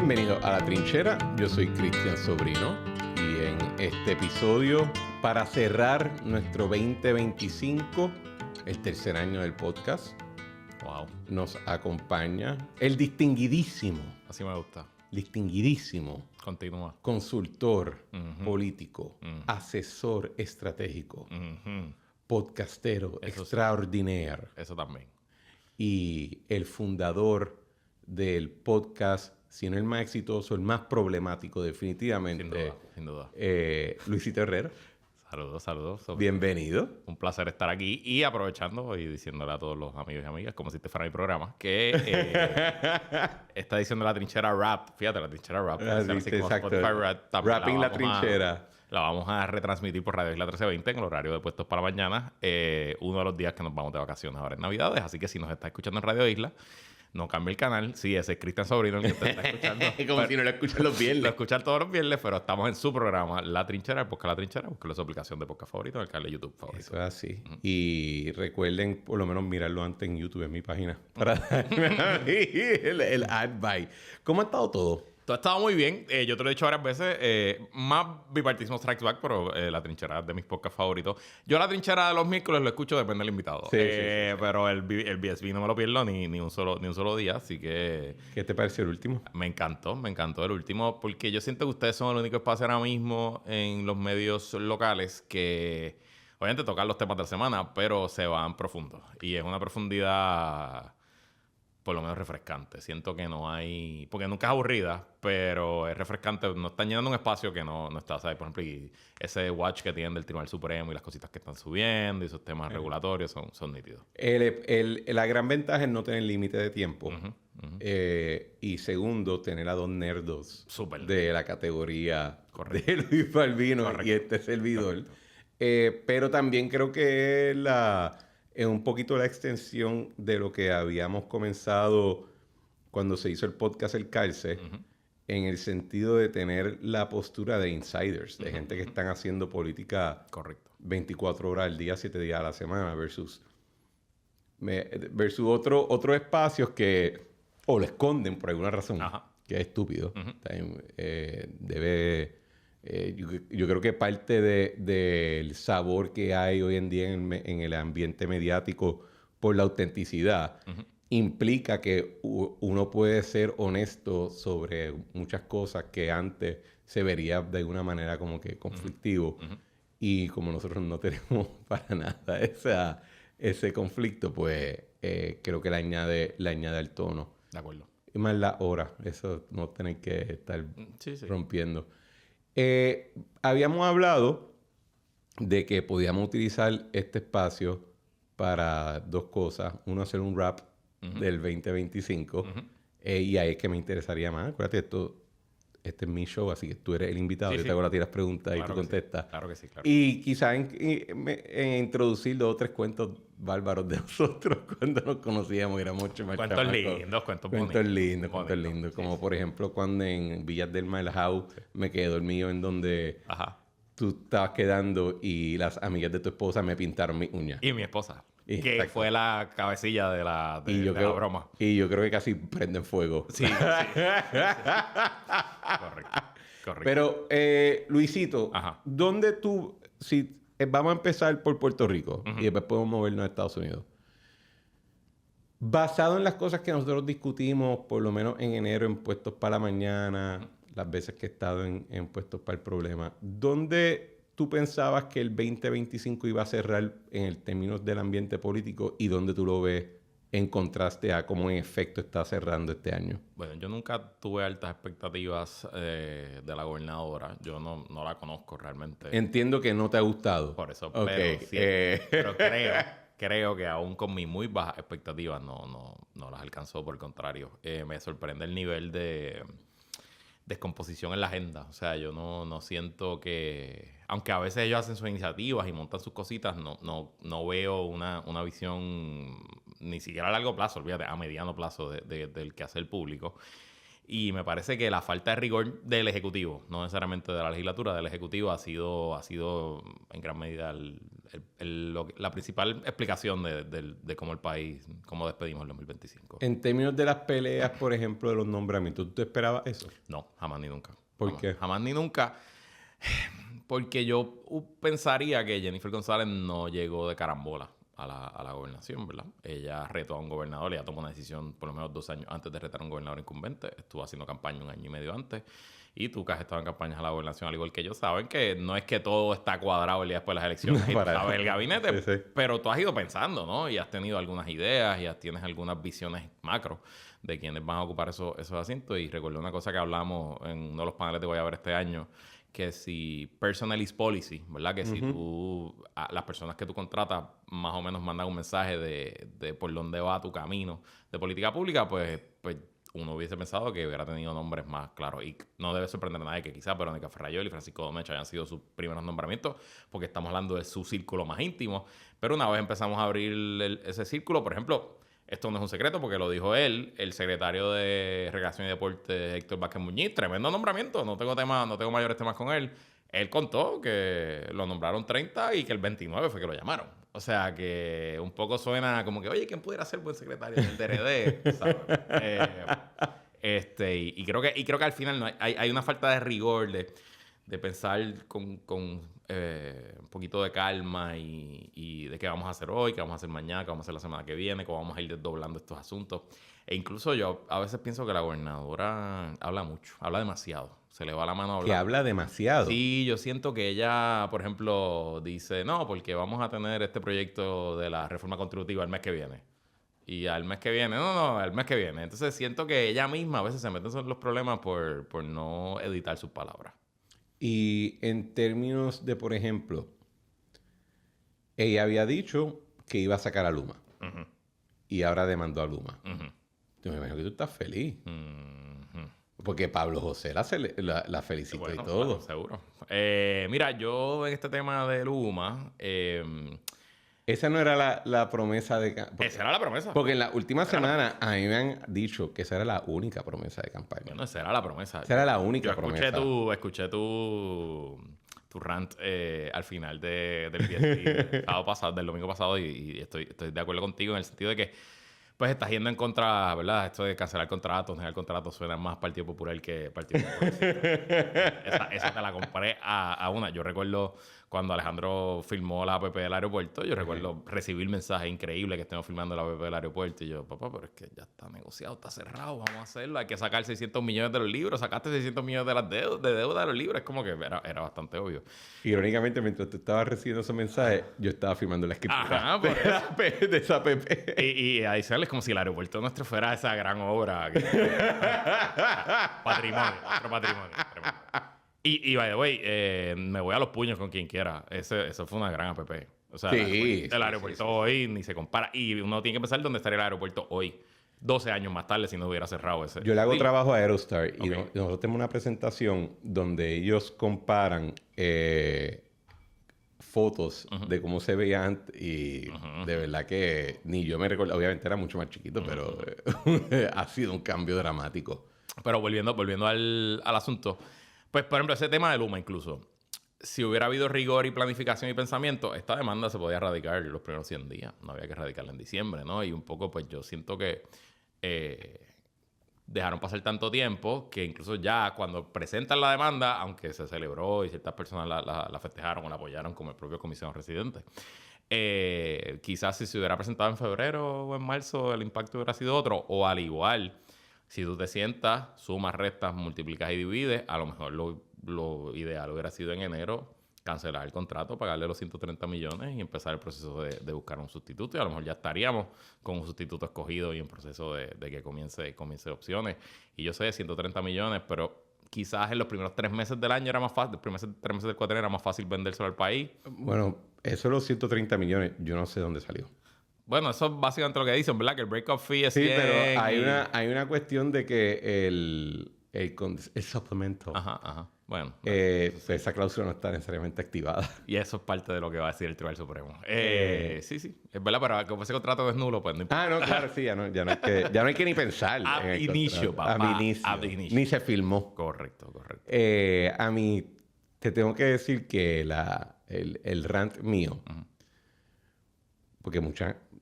Bienvenido a La Trinchera, yo soy Cristian Sobrino y en este episodio, para cerrar nuestro 2025, el tercer año del podcast, nos acompaña el distinguidísimo, así me gusta, continúa, consultor político, asesor estratégico, podcastero extraordinario. Eso también. Y el fundador del podcast, si no el más exitoso, el más problemático definitivamente. Sin duda. Luisito Herrera. Saludos. Bienvenido. Un placer estar aquí y aprovechando y diciéndole a todos los amigos y amigas, como si este fuera mi programa, que esta edición de La Trinchera Rap, fíjate, La Trinchera Rap, exacto. Rapping La Trinchera. La vamos a retransmitir por Radio Isla 1320 en el horario de Puestos para Mañana, uno de los días que nos vamos de vacaciones ahora en Navidades, así que si nos está escuchando en Radio Isla, no cambie el canal. Sí, ese es Cristian Sobrino el que usted está escuchando. Como si no lo escuchan los viernes. Lo escuchan todos los viernes, pero estamos en su programa La Trinchera, el podcast La Trinchera. Búsquelo en su aplicación de podcast favorito, en el canal de YouTube favorito. Eso es así. Y recuerden por lo menos mirarlo antes en YouTube, en mi página, para darme el advice. ¿Cómo ha estado todo? Todo ha estado muy bien. Yo te lo he dicho varias veces. Más bipartismo Strikes Back, pero La Trinchera es de mis podcasts favoritos. Yo La Trinchera de los miércoles lo escucho, depende del invitado. Sí. Pero el BSB no me lo pierdo ni un solo día, así que... ¿Qué te pareció el último? Me encantó el último, porque yo siento que ustedes son el único espacio ahora mismo en los medios locales que, obviamente, tocan los temas de la semana, pero se van profundos. Y es una profundidad... por lo menos refrescante. Siento que no hay... porque nunca es aburrida, pero es refrescante. No están llenando un espacio que no está, ¿sabes? Por ejemplo, y ese watch que tienen del Tribunal Supremo y las cositas que están subiendo y esos temas regulatorios son nítidos. La gran ventaja es no tener límite de tiempo. Y segundo, tener a dos nerdos de la categoría de Luis Balbino y este servidor. Pero también creo que es un poquito la extensión de lo que habíamos comenzado cuando se hizo el podcast El Calce, en el sentido de tener la postura de insiders, de gente que están haciendo política 24 horas al día, 7 días a la semana, versus otros espacios que o lo esconden por alguna razón, que es estúpido. Yo creo que parte del sabor que hay hoy en día en el ambiente mediático por la autenticidad implica que uno puede ser honesto sobre muchas cosas que antes se vería de alguna manera como que conflictivo. Y como nosotros no tenemos para nada ese conflicto, pues creo que le añade el tono. De acuerdo. Y más la hora. Eso no tener que estar rompiendo. Habíamos hablado de que podíamos utilizar este espacio para dos cosas. Uno, hacer un rap del 2025. Y ahí es que me interesaría más. Acuérdate, este es mi show, así que tú eres el invitado. Yo te hago las preguntas y tú contestas. Claro que sí. Y quizás en introducir 2 o 3 cuentos bárbaros de nosotros cuando nos conocíamos. Era mucho más cuentos lindos. Cuentos lindos. Como por ejemplo cuando en Villas del Mar House me quedé dormido en donde tú estabas quedando y las amigas de tu esposa me pintaron mis uñas. Y mi esposa. Que fue la cabecilla de la broma. Y yo creo que casi prenden fuego. Sí. Correcto. Pero, Luisito, ¿dónde tú... vamos a empezar por Puerto Rico y después podemos movernos a Estados Unidos. Basado en las cosas que nosotros discutimos, por lo menos en enero, en Puestos para la Mañana, las veces que he estado en Puestos para el Problema, ¿dónde tú pensabas que el 2025 iba a cerrar en el términos del ambiente político y dónde tú lo ves en contraste a cómo en efecto está cerrando este año? Bueno, yo nunca tuve altas expectativas de la gobernadora. Yo no la conozco realmente. Entiendo que no te ha gustado. Por eso. Pero creo que aún con mis muy bajas expectativas no las alcanzó. Por el contrario, me sorprende el nivel de descomposición en la agenda. O sea, yo no siento que... aunque a veces ellos hacen sus iniciativas y montan sus cositas, no veo una visión ni siquiera a largo plazo, olvídate, a mediano plazo del que hace el público. Y me parece que la falta de rigor del Ejecutivo, no necesariamente de la legislatura, del Ejecutivo ha sido en gran medida la principal explicación de cómo el país, cómo despedimos el 2025. En términos de las peleas, por ejemplo, de los nombramientos, ¿tú te esperabas eso? No, jamás ni nunca. ¿Por qué? Jamás ni nunca. Porque yo pensaría que Jennifer González no llegó de carambola a la gobernación, ¿verdad? Ella retó a un gobernador, ella tomó una decisión por lo menos 2 años antes de retar a un gobernador incumbente. Estuvo haciendo campaña 1 año y medio antes. Y tú que has estado en campañas a la gobernación, al igual que ellos, saben que no es que todo está cuadrado el día después de las elecciones y tú sabes el gabinete, sí. Pero tú has ido pensando, ¿no? Y has tenido algunas ideas y tienes algunas visiones macro de quienes van a ocupar esos asientos. Y recuerdo una cosa que hablamos en uno de los paneles de Voy a Ver este año, que si personal is policy, ¿verdad? Que si las personas que tú contratas más o menos mandan un mensaje de por dónde va tu camino de política pública, pues uno hubiese pensado que hubiera tenido nombres más claros. Y no debe sorprender a nadie que quizás Verónica Ferrayol y Francisco Domecq hayan sido sus primeros nombramientos, porque estamos hablando de su círculo más íntimo. Pero una vez empezamos a abrir ese círculo, por ejemplo, esto no es un secreto porque lo dijo él, el secretario de Recreación y Deporte, Héctor Vázquez Muñiz, tremendo nombramiento, no tengo mayores temas con él. Él contó que lo nombraron 30 y que el 29 fue que lo llamaron. O sea, que un poco suena como que, oye, ¿quién pudiera ser buen secretario del DRD? ¿Sabes? Y creo que al final hay una falta de rigor, de pensar con un poquito de calma y de qué vamos a hacer hoy, qué vamos a hacer mañana, qué vamos a hacer la semana que viene, cómo vamos a ir desdoblando estos asuntos. E incluso yo a veces pienso que la gobernadora habla mucho, habla demasiado. Se le va la mano a hablar. Que habla demasiado. Sí, yo siento que ella, por ejemplo, dice, no, porque vamos a tener este proyecto de la reforma contributiva el mes que viene. Y al mes que viene, al mes que viene. Entonces siento que ella misma a veces se mete en los problemas por no editar sus palabras. Y en términos de, por ejemplo, ella había dicho que iba a sacar a Luma. Uh-huh. Y ahora demandó a Luma. Uh-huh. Yo me imagino que tú estás feliz. Uh-huh. Porque Pablo José la felicitó, bueno, y todo. Bueno, seguro. Mira, yo en este tema de Luma... esa no era la promesa de campaña. Esa era la promesa. Porque en la última semana a mí me han dicho que esa era la única promesa de campaña. Bueno, esa era la promesa. Esa era la única promesa. Escuché tu rant al final del domingo pasado y estoy de acuerdo contigo en el sentido de que pues estás yendo en contra, ¿verdad? Esto de cancelar contratos, negar contratos suena más Partido Popular que Partido Popular. esa te la compré a una. Yo recuerdo cuando Alejandro filmó la APP del aeropuerto, yo recuerdo recibir mensajes increíbles que estemos filmando la APP del aeropuerto y yo, papá, pero es que ya está negociado, está cerrado, vamos a hacerlo, hay que sacar 600 millones de los libros, sacaste 600 millones de deuda de los libros, es como que era bastante obvio. Irónicamente, mientras tú estabas recibiendo esos mensajes, yo estaba filmando la escritura de esa APP. Y adicional es como si el aeropuerto nuestro fuera esa gran obra. Patrimonio, nuestro patrimonio. Y by the way, me voy a los puños con quien quiera. Eso fue una gran APP. O sea, sí, el aeropuerto hoy ni se compara. Y uno tiene que pensar dónde estaría el aeropuerto hoy. 12 años más tarde si no hubiera cerrado ese. Yo le hago trabajo a Aerostar y nosotros tenemos una presentación donde ellos comparan fotos de cómo se veía antes y de verdad que ni yo me recuerdo. Obviamente era mucho más chiquito, pero ha sido un cambio dramático. Pero volviendo al asunto... Pues, por ejemplo, ese tema de Luma incluso, si hubiera habido rigor y planificación y pensamiento, esta demanda se podía erradicar los primeros 100 días. No había que erradicarla en diciembre, ¿no? Y un poco, pues, yo siento que dejaron pasar tanto tiempo que incluso ya cuando presentan la demanda, aunque se celebró y ciertas personas la festejaron o la apoyaron como el propio comisionado residente, quizás si se hubiera presentado en febrero o en marzo el impacto hubiera sido otro, o al igual... Si tú te sientas, sumas, restas, multiplicas y divides, a lo mejor lo ideal hubiera sido en enero cancelar el contrato, pagarle los 130 millones y empezar el proceso de buscar un sustituto. Y a lo mejor ya estaríamos con un sustituto escogido y en proceso de que comience opciones. Y yo sé, 130 millones, pero quizás en los primeros 3 meses del año era más fácil, los primeros 3 meses del cuatrenio era más fácil vendérselo al país. Bueno, eso de los 130 millones, yo no sé dónde salió. Bueno, eso es básicamente lo que dicen, ¿verdad? Que el break-off fee es 100. Sí, pero hay una cuestión de que el supplemento Bueno. Esa cláusula no está necesariamente activada. Y eso es parte de lo que va a decir el Tribunal Supremo. Sí. Es verdad, pero como ese contrato es nulo, pues no importa. No, claro, sí. Ya no hay que ni pensar. Ab inicio, papá. Ab inicio. Ni se filmó. Correcto. A mí, te tengo que decir que el rant mío, porque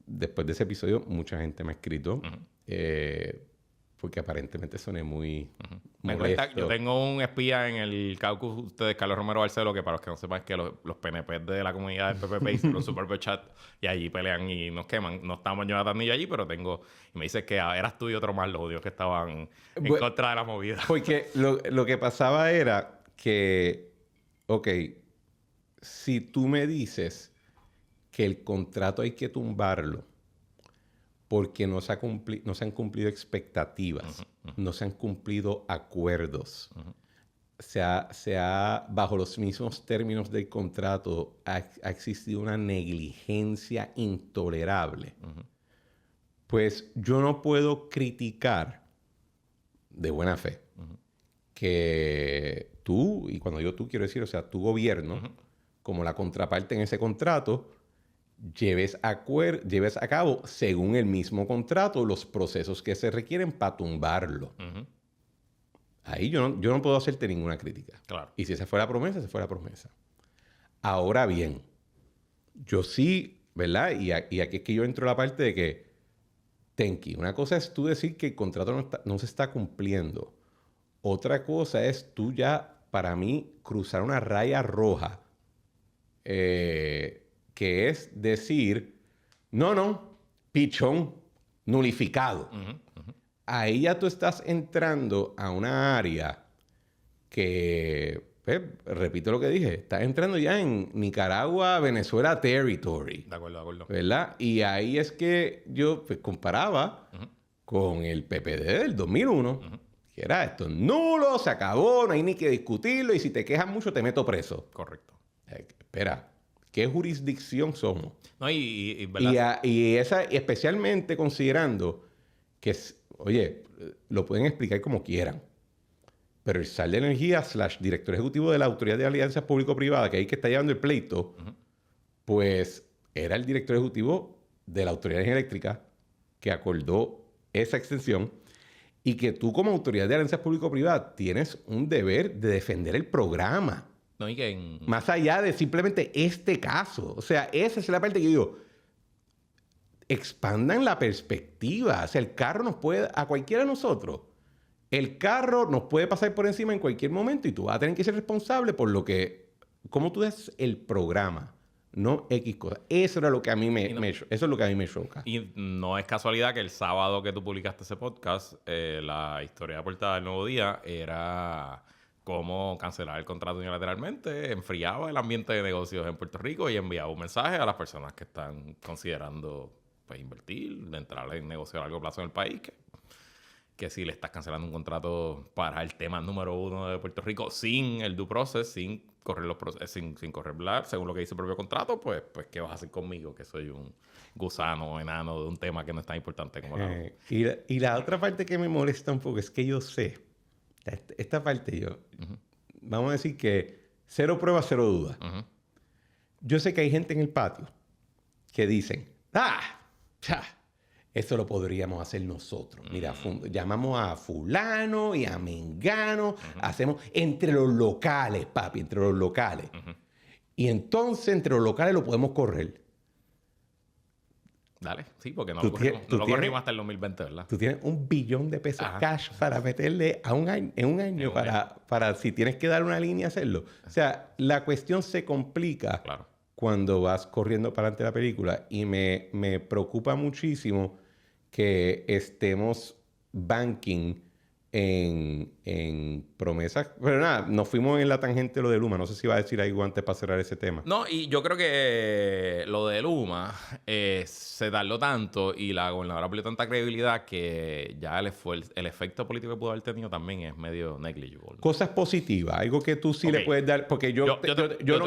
después de ese episodio, mucha gente me ha escrito, porque aparentemente soné muy molesto. Yo tengo un espía en el caucus de Carlos Romero Barceló, que para los que no sepan es que los PNP de la comunidad del PPP hicieron su propio chat y allí pelean y nos queman. No estamos Jonathan ni yo allí, pero y me dice que eras tú y otro más los odios que estaban en contra de la movida. Porque lo que pasaba era que, si tú me dices que el contrato hay que tumbarlo porque no se han cumplido expectativas, no se han cumplido acuerdos, bajo los mismos términos del contrato, ha existido una negligencia intolerable. Pues yo no puedo criticar de buena fe que tú, y cuando yo tú quiero decir, o sea, tu gobierno, como la contraparte en ese contrato, lleves a cabo, según el mismo contrato, los procesos que se requieren para tumbarlo. Ahí yo no puedo hacerte ninguna crítica. Claro. Y si esa fue la promesa, esa fue la promesa. Ahora bien, yo sí, ¿verdad? Y aquí es que yo entro a la parte de que, Tenki, una cosa es tú decir que el contrato no se está cumpliendo. Otra cosa es tú ya, para mí, cruzar una raya roja, que es decir, no, pichón, nulificado. Ahí ya tú estás entrando a una área que, repito lo que dije, estás entrando ya en Nicaragua, Venezuela territory. De acuerdo. ¿Verdad? Y ahí es que yo comparaba con el PPD del 2001, que era esto, nulo, se acabó, no hay ni que discutirlo, y si te quejas mucho te meto preso. Correcto. Espera, ¿qué jurisdicción somos? No, ¿verdad? Y esa, especialmente considerando que, oye, lo pueden explicar como quieran, pero el SAR de Energía / director ejecutivo de la Autoridad de Alianzas Público-Privada, que ahí que está llevando el pleito, pues era el director ejecutivo de la Autoridad de Energía Eléctrica que acordó esa extensión, y que tú como Autoridad de Alianzas Público-Privada tienes un deber de defender el programa. No, y que más allá de simplemente este caso. O sea, esa es la parte que yo digo, expandan la perspectiva. O sea, el carro nos puede, a cualquiera de nosotros, el carro nos puede pasar por encima en cualquier momento y tú vas a tener que ser responsable por cómo tú des el programa, no X cosas. Eso era lo que a mí eso es lo que a mí me choca. Y no es casualidad que el sábado que tú publicaste ese podcast, la historia de portada del Nuevo Día era cómo cancelar el contrato unilateralmente enfriaba el ambiente de negocios en Puerto Rico y enviaba un mensaje a las personas que están considerando invertir, entrar en negocio a largo plazo en el país, que si le estás cancelando un contrato para el tema número 1 de Puerto Rico sin el due process, sin correr los procesos, sin correr según lo que dice el propio contrato, pues ¿qué vas a hacer conmigo? Que soy un gusano enano de un tema que no es tan importante como la otra. Y la otra parte que me molesta un poco es que yo sé, esta parte vamos a decir que 0 pruebas, 0 dudas. Yo sé que hay gente en el patio que dicen, esto lo podríamos hacer nosotros. Mira, llamamos a fulano y a mengano, hacemos entre los locales, papi, entre los locales. Y entonces entre los locales lo podemos correr. Dale, sí, porque no lo corrimos hasta el 2020, ¿verdad? Tú tienes $1 billón cash para meterle en un año para si tienes que dar una línea hacerlo. O sea, la cuestión se complica cuando vas corriendo para adelante la película, y me preocupa muchísimo que estemos banking en promesas. Pero nada, nos fuimos en la tangente lo de Luma. No sé si va a decir algo antes para cerrar ese tema. No, y yo creo que lo de Luma se tardó tanto y la gobernadora perdió tanta credibilidad que ya el efecto político que pudo haber tenido también es medio negligible. Cosas positivas, algo que tú sí le puedes dar, porque yo no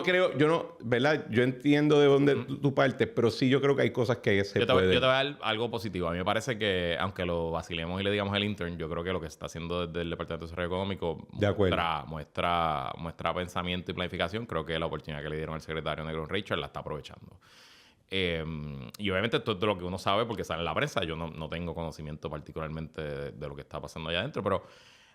creo, ¿verdad? Yo entiendo de dónde tú partes, pero sí yo creo que hay cosas que se pueden. Yo te voy a dar algo positivo. A mí me parece que, aunque lo vacilemos y le digamos el intern, yo creo que lo que está haciendo haciendo desde el Departamento de Desarrollo Económico muestra pensamiento y planificación. Creo que la oportunidad que le dieron al secretario Negron Rachel la está aprovechando. Y obviamente esto es de lo que uno sabe porque sale en la prensa. Yo no tengo conocimiento particularmente de lo que está pasando allá adentro, pero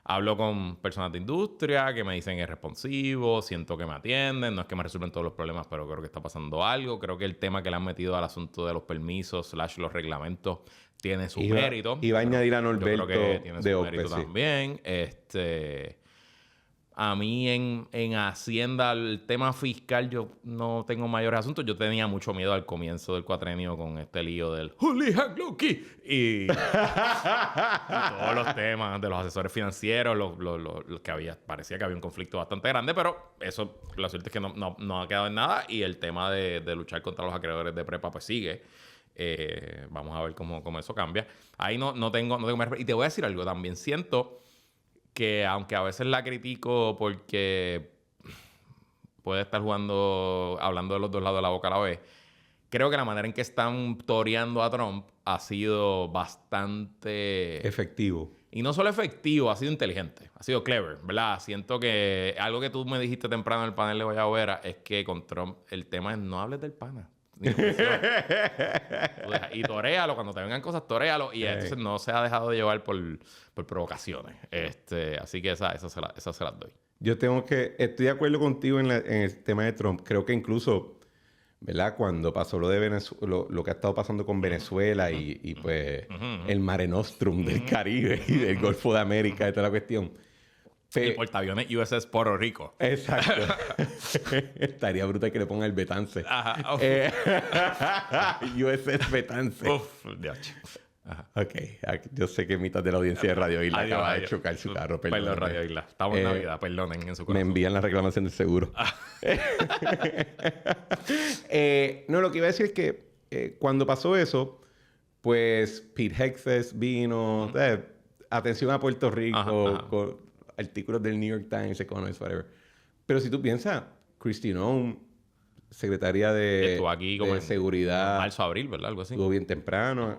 hablo con personas de industria que me dicen es responsivo, siento que me atienden, no es que me resuelven todos los problemas, pero creo que está pasando algo. Creo que el tema que le han metido al asunto de los permisos / los reglamentos tiene su mérito. Y va a añadir a Norberto que tiene su mérito sí. también. A mí en Hacienda, el tema fiscal, yo no tengo mayores asuntos. Yo tenía mucho miedo al comienzo del cuatrenio con este lío del Holy Hack Loki y todos los temas de los asesores financieros, los que parecía que había un conflicto bastante grande, pero eso, la suerte es que no ha quedado en nada y el tema de luchar contra los acreedores de prepa pues sigue. Vamos a ver cómo eso cambia. Ahí no tengo... Y te voy a decir algo, también siento que aunque a veces la critico porque puede estar hablando de los dos lados de la boca a la vez, creo que la manera en que están toreando a Trump ha sido bastante... efectivo. Y no solo efectivo, ha sido inteligente, ha sido clever, ¿verdad? Siento que algo que tú me dijiste temprano en el panel de Guayabera es que con Trump el tema es no hables del pana. Y toréalo, cuando te vengan cosas, toréalo. Y entonces no se ha dejado de llevar por provocaciones. Así que esas se las doy. Estoy de acuerdo contigo en el tema de Trump. Creo que incluso, ¿verdad? Cuando pasó lo de Venezuela, lo que ha estado pasando con Venezuela y pues el Mare Nostrum del Caribe y del Golfo de América y toda la cuestión. El portaaviones USS Puerto Rico. Exacto. Estaría brutal que le ponga el Betance. Ajá. USS Betance. Ajá. Ok. Yo sé que mitad de la audiencia de Radio Isla acaba de chocar su carro. Perdón, Radio Isla. Estamos en Navidad. Perdonen en su corazón. Me envían la reclamación del seguro. No, lo que iba a decir es que cuando pasó eso, pues Pete Hegseth vino. Atención a Puerto Rico. Con artículos del New York Times, Economist, whatever. Pero si tú piensas, Kristi Noem, secretaria de Seguridad... En marzo, abril, ¿verdad? Algo así. Estuvo bien temprano.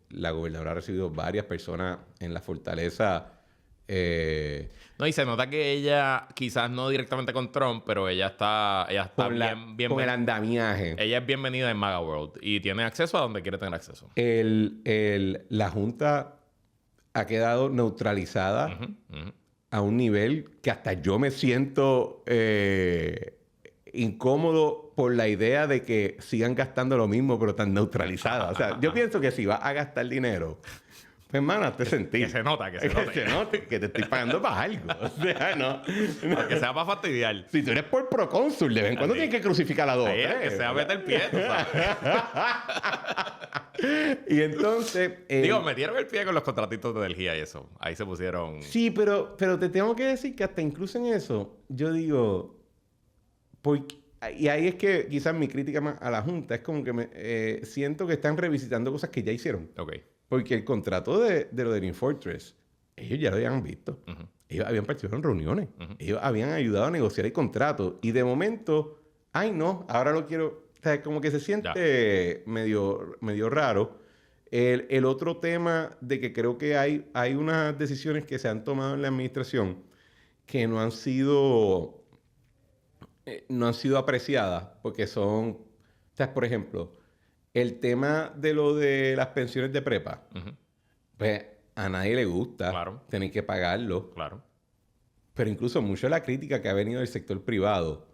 La gobernadora ha recibido varias personas en la fortaleza. No, y se nota que ella, quizás no directamente con Trump, pero ella está bien con el andamiaje. Ella es bienvenida en MAGA World y tiene acceso a donde quiere tener acceso. La Junta ha quedado neutralizada a un nivel que hasta yo me siento incómodo por la idea de que sigan gastando lo mismo, pero tan neutralizada. O sea, yo pienso que si vas a gastar dinero, pues, hermana, te sentí. Que se nota, que se note, que te estoy pagando para algo. O sea, no. Que sea para fastidiar. Si tú eres por procónsul, de vez en cuando tienes que crucificar a dos. Que sea vete el pie, tú sabes. Y entonces... metieron el pie con los contratitos de energía y eso. Ahí se pusieron... Sí, pero te tengo que decir que hasta incluso en eso, yo digo... Y ahí es que quizás mi crítica más a la Junta es como que siento que están revisitando cosas que ya hicieron. Ok. Porque el contrato de lo del Infortress, ellos ya lo habían visto. Ellos habían participado en reuniones. Ellos habían ayudado a negociar el contrato. Y de momento, ay no, ahora lo quiero... O sea, como que se siente medio raro. El otro tema de que creo que hay unas decisiones que se han tomado en la administración que no han sido apreciadas porque son... O sea, por ejemplo, el tema de lo de las pensiones de prepa, pues a nadie le gusta tener que pagarlo. Claro. Pero incluso mucho de la crítica que ha venido del sector privado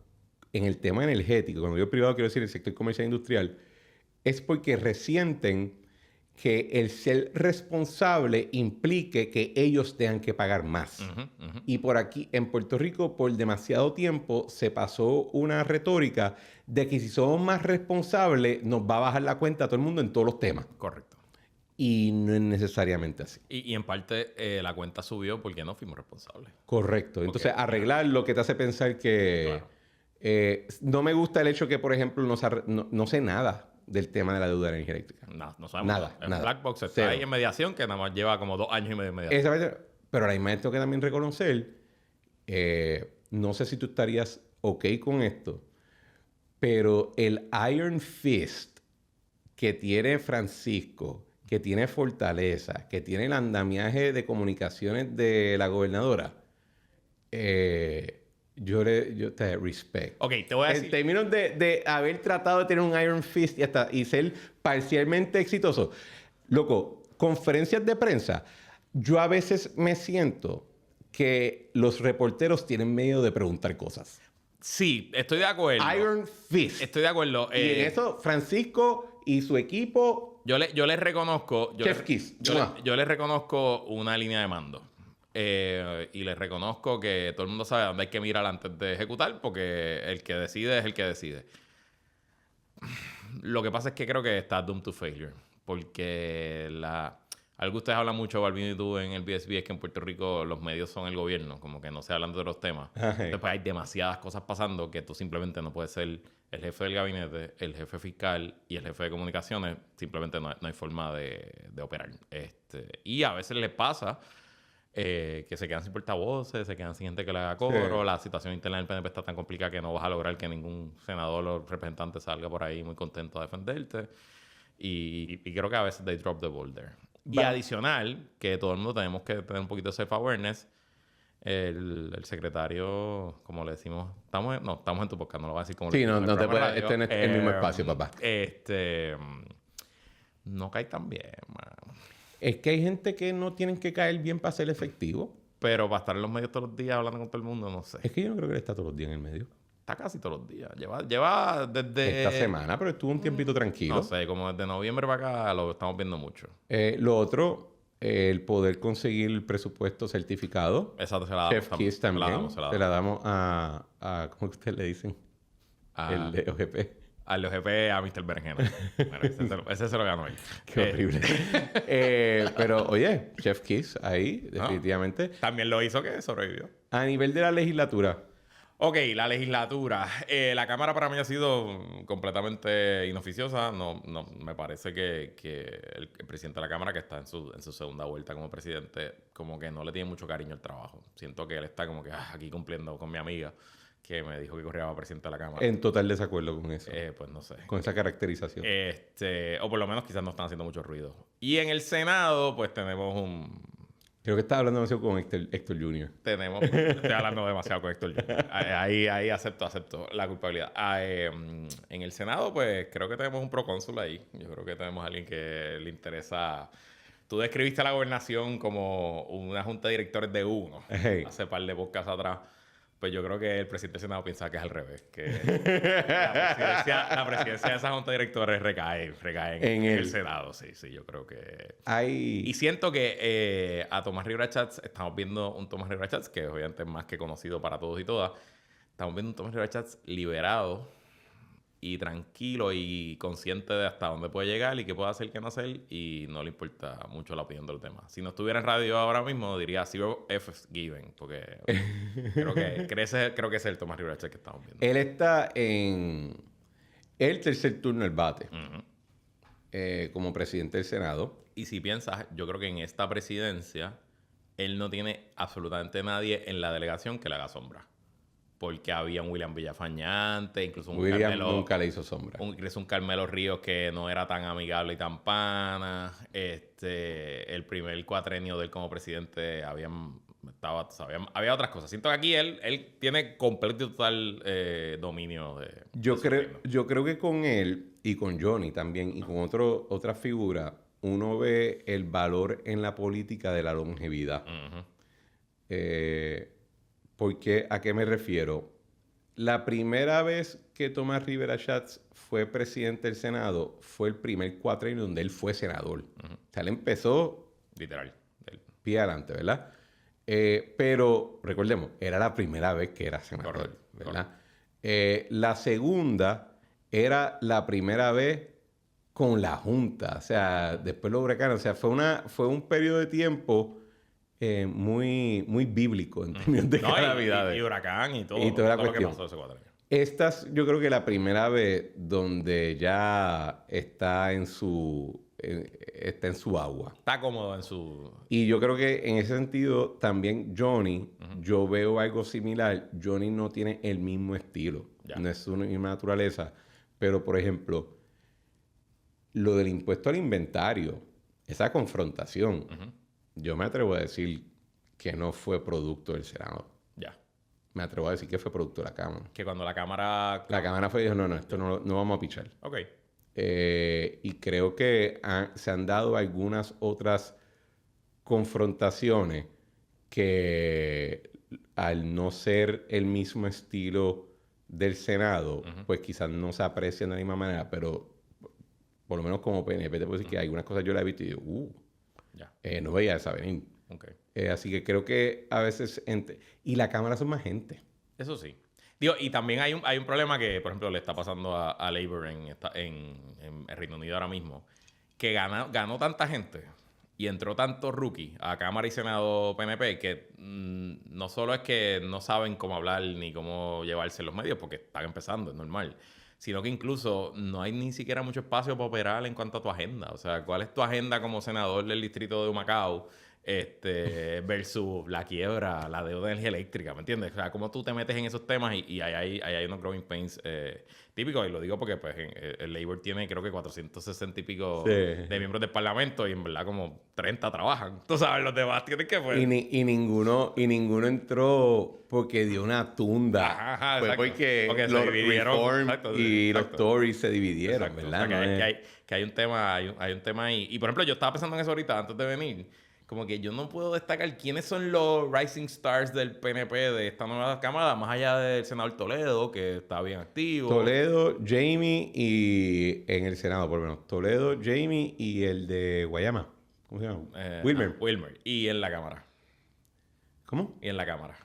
en el tema energético, cuando digo privado quiero decir el sector comercial e industrial, es porque resienten que el ser responsable implique que ellos tengan que pagar más. Y por aquí, en Puerto Rico, por demasiado tiempo se pasó una retórica de que si somos más responsables nos va a bajar la cuenta a todo el mundo en todos los temas. Correcto. Y no es necesariamente así. Y en parte la cuenta subió porque no fuimos responsables. Correcto. Entonces, arreglar lo que te hace pensar que... no me gusta el hecho que, por ejemplo, no sé nada del tema de la deuda de energía eléctrica. No sabemos nada. El Black Box está ahí en mediación, que nada más lleva como 2 años y medio de mediación. Pero a la misma tengo que también reconocer, no sé si tú estarías ok con esto, pero el Iron Fist que tiene Francisco, que que tiene fortaleza, que tiene el andamiaje de comunicaciones de la gobernadora, yo te respect. Ok, te voy a decir... En términos de haber tratado de tener un Iron Fist y ser parcialmente exitoso. Loco, conferencias de prensa, yo a veces me siento que los reporteros tienen miedo de preguntar cosas. Sí, estoy de acuerdo. Iron Fist. Estoy de acuerdo. Y en eso, Francisco y su equipo... Yo les reconozco... Chef Kiss. Yo les reconozco una línea de mando. Y les reconozco que todo el mundo sabe dónde hay que mirar antes de ejecutar, porque el que decide es el que decide. Lo que pasa es que creo que está doomed to failure. Porque algo que ustedes hablan mucho, Balvin y tú, en el BSB, es que en Puerto Rico los medios son el gobierno, como que no se hablan de los temas. Después hay demasiadas cosas pasando que tú simplemente no puedes ser el jefe del gabinete, el jefe fiscal y el jefe de comunicaciones. Simplemente no hay forma de operar. Y a veces les pasa que se quedan sin portavoces, se quedan sin gente que le haga coro. Sí. La situación interna del PNP está tan complicada que no vas a lograr que ningún senador o representante salga por ahí muy contento a defenderte. Y creo que a veces they drop the ball there. Y adicional, que todo el mundo tenemos que tener un poquito de self-awareness, el secretario, como le decimos, estamos en tu podcast, no lo voy a decir como sí, no te puedes, este no es el mismo espacio, papá. No cae tan bien, man. Es que hay gente que no tienen que caer bien para ser efectivo. Pero para estar en los medios todos los días hablando con todo el mundo, no sé. Es que yo no creo que él está todos los días en el medio. Está casi todos los días. Lleva desde... Esta semana, pero estuvo un tiempito tranquilo. No sé, como desde noviembre para acá lo estamos viendo mucho. Lo otro, el poder conseguir el presupuesto certificado. Exacto, se la damos. Chef Kiss también. Se la damos a ¿cómo ustedes le dicen? El de OGP. Al OGP, a Mr. Berenjena. Bueno, ese se lo ganó él. Qué horrible. Pero, oye, Chef Kiss ahí, definitivamente. También lo hizo que sobrevivió. A nivel de la legislatura. Ok, la legislatura. La Cámara para mí ha sido completamente inoficiosa. No, me parece que el presidente de la Cámara, que está en su segunda vuelta como presidente, como que no le tiene mucho cariño al trabajo. Siento que él está como que aquí cumpliendo con mi amiga, que me dijo que corría para presidente de la Cámara. En total desacuerdo con eso. Pues no sé. Con esa caracterización. O por lo menos quizás no están haciendo mucho ruido. Y en el Senado, pues tenemos Creo que estás hablando demasiado con Héctor Jr. Estoy hablando demasiado con Héctor Jr. Ahí acepto la culpabilidad. En el Senado, pues creo que tenemos un procónsul ahí. Yo creo que tenemos a alguien que le interesa... Tú describiste a la gobernación como una junta de directores de uno. Hace par de podcasts atrás. Pues yo creo que el presidente del Senado piensa que es al revés. Que la presidencia de esa junta de directores recae en el Senado. Sí, yo creo que... Y siento que a Tomás Rivera Chats, estamos viendo un Tomás Rivera Chats, que obviamente es más que conocido para todos y todas. Estamos viendo un Tomás Rivera Chats liberado y tranquilo y consciente de hasta dónde puede llegar y qué puede hacer, qué no hacer, y no le importa mucho la opinión de los demás. Si no estuviera en radio ahora mismo, diría zero F's given, porque creo que ese es el Tomás Rivera Chats que estamos viendo. Él está en el tercer turno del bate como presidente del Senado. Y si piensas, yo creo que en esta presidencia, él no tiene absolutamente nadie en la delegación que le haga sombra. Porque había un William Villafañante, incluso un William Carmelo, nunca le hizo sombra. Incluso un Carmelo Ríos que no era tan amigable y tan pana. El primer cuatrenio de él como presidente había otras cosas. Siento que aquí él tiene completo y total dominio de... Yo creo que con él y con Johnny también y con otra figura, uno ve el valor en la política de la longevidad. Porque, ¿a qué me refiero? La primera vez que Tomás Rivera Schatz fue presidente del Senado fue el primer cuatrenio donde él fue senador. O sea, él empezó... Literal. Pie adelante, ¿verdad? Pero, recordemos, era la primera vez que era senador, correcto, ¿verdad? La segunda era la primera vez con la Junta. O sea, después los huracanes. O sea, fue un periodo de tiempo... muy bíblico en términos de calamidades. Y huracán y todo. Y toda la todo cuestión. Lo que pasó ese cuatrenio. Esta es, yo creo que la primera vez donde ya está en su agua. Está cómodo en su... Y yo creo que en ese sentido también Johnny, yo veo algo similar. Johnny no tiene el mismo estilo. No es su misma naturaleza. Pero, por ejemplo, lo del impuesto al inventario. esa confrontación, yo me atrevo a decir que no fue producto del Senado. Ya. Me atrevo a decir que fue producto de la Cámara. Que cuando la Cámara... La Cámara fue y dijo, no, esto no vamos a pichar. Ok. Y creo que se han dado algunas otras confrontaciones que al no ser el mismo estilo del Senado, pues quizás no se aprecian de la misma manera, pero por lo menos como PNP te puedo decir que algunas cosas yo las he visto y digo, no veía esa venir. Okay. Así que creo que a veces... Y la Cámara son más gente. Eso sí. Digo, y también hay un problema que, por ejemplo, le está pasando a Labour en Reino Unido ahora mismo, que ganó tanta gente y entró tanto rookie a Cámara y Senado PNP que no solo es que no saben cómo hablar ni cómo llevarse en los medios, porque están empezando, es normal, sino que incluso no hay ni siquiera mucho espacio para operar en cuanto a tu agenda. O sea, ¿cuál es tu agenda como senador del distrito de Humacao versus la quiebra, la deuda de energía eléctrica? ¿Me entiendes? O sea, cómo tú te metes en esos temas y hay unos growing pains típicos. Y lo digo porque pues, el Labour tiene creo que 460 y pico de miembros del Parlamento y en verdad como 30 trabajan. Tú sabes, los demás tienen que... Pues... Y ninguno entró porque dio una tunda. Ajá, fue porque los Reform y los Tories se dividieron, exacto. ¿Verdad? O sea, que hay un tema, hay un tema ahí. Y por ejemplo, yo estaba pensando en eso ahorita antes de venir. Como que yo no puedo destacar quiénes son los rising stars del PNP de esta nueva Cámara, más allá del senador Toledo, que está bien activo. Toledo, Jamie y... En el Senado, por lo menos. Toledo, Jamie y el de Guayama. ¿Cómo se llama? Wilmer. Wilmer. Y en la Cámara. ¿Cómo? Y en la Cámara.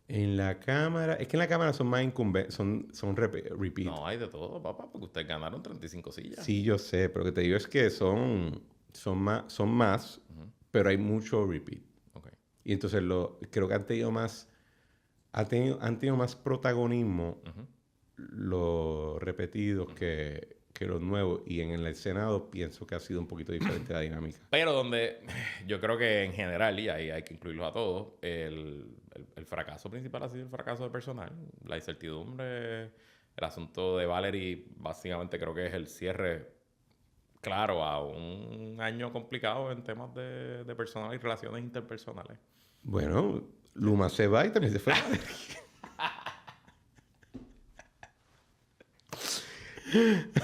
En la Cámara... Es que en la Cámara son más incumbentes, son repeat. No, hay de todo, papá, porque ustedes ganaron 35 sillas. Sí, yo sé, pero lo que te digo es que son más pero hay mucho repeat. Okay. Y entonces creo que han tenido más protagonismo los repetidos que los nuevos. Y en el Senado pienso que ha sido un poquito diferente la dinámica. Pero donde yo creo que en general, y ahí hay que incluirlos a todos, el fracaso principal ha sido el fracaso de personal. La incertidumbre, el asunto de Valerie, básicamente creo que es el cierre... Claro, a un año complicado en temas de personal y relaciones interpersonales. Bueno, Luma se va y también se fue.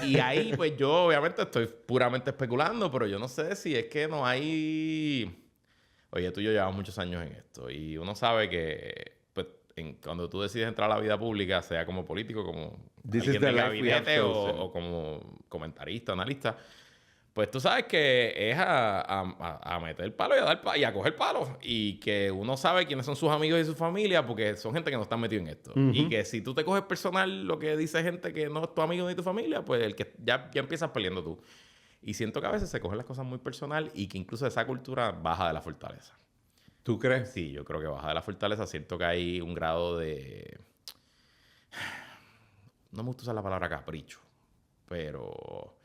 Y ahí, pues yo obviamente estoy puramente especulando, pero yo no sé si es que no hay... Oye, tú y yo llevamos muchos años en esto y uno sabe que pues, cuando tú decides entrar a la vida pública, sea como político, como alguien de gabinete o como comentarista, analista... Pues tú sabes que es a meter el palo y a dar y a coger palo. Y que uno sabe quiénes son sus amigos y su familia porque son gente que no están metidos en esto. Y que si tú te coges personal lo que dice gente que no es tu amigo ni tu familia, pues el que ya empiezas peleando tú. Y siento que a veces se cogen las cosas muy personal y que incluso esa cultura baja de la fortaleza. ¿Tú crees? Sí, yo creo que baja de la fortaleza. Siento que hay un grado de... No me gusta usar la palabra capricho, pero...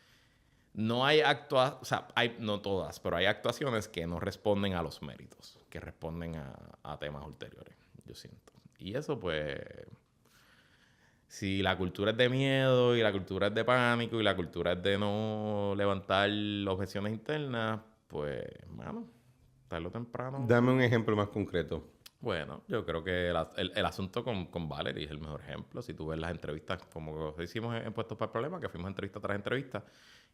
No hay actuaciones, o sea, no todas, pero hay actuaciones que no responden a los méritos, que responden a temas ulteriores, yo siento. Y eso, pues, si la cultura es de miedo y la cultura es de pánico y la cultura es de no levantar objeciones internas, pues, mano, tarde o temprano... Dame un ejemplo más concreto. Bueno, yo creo que el asunto con Valerie es el mejor ejemplo. Si tú ves las entrevistas, como hicimos en Puestos para el Problema, que fuimos entrevista tras entrevista,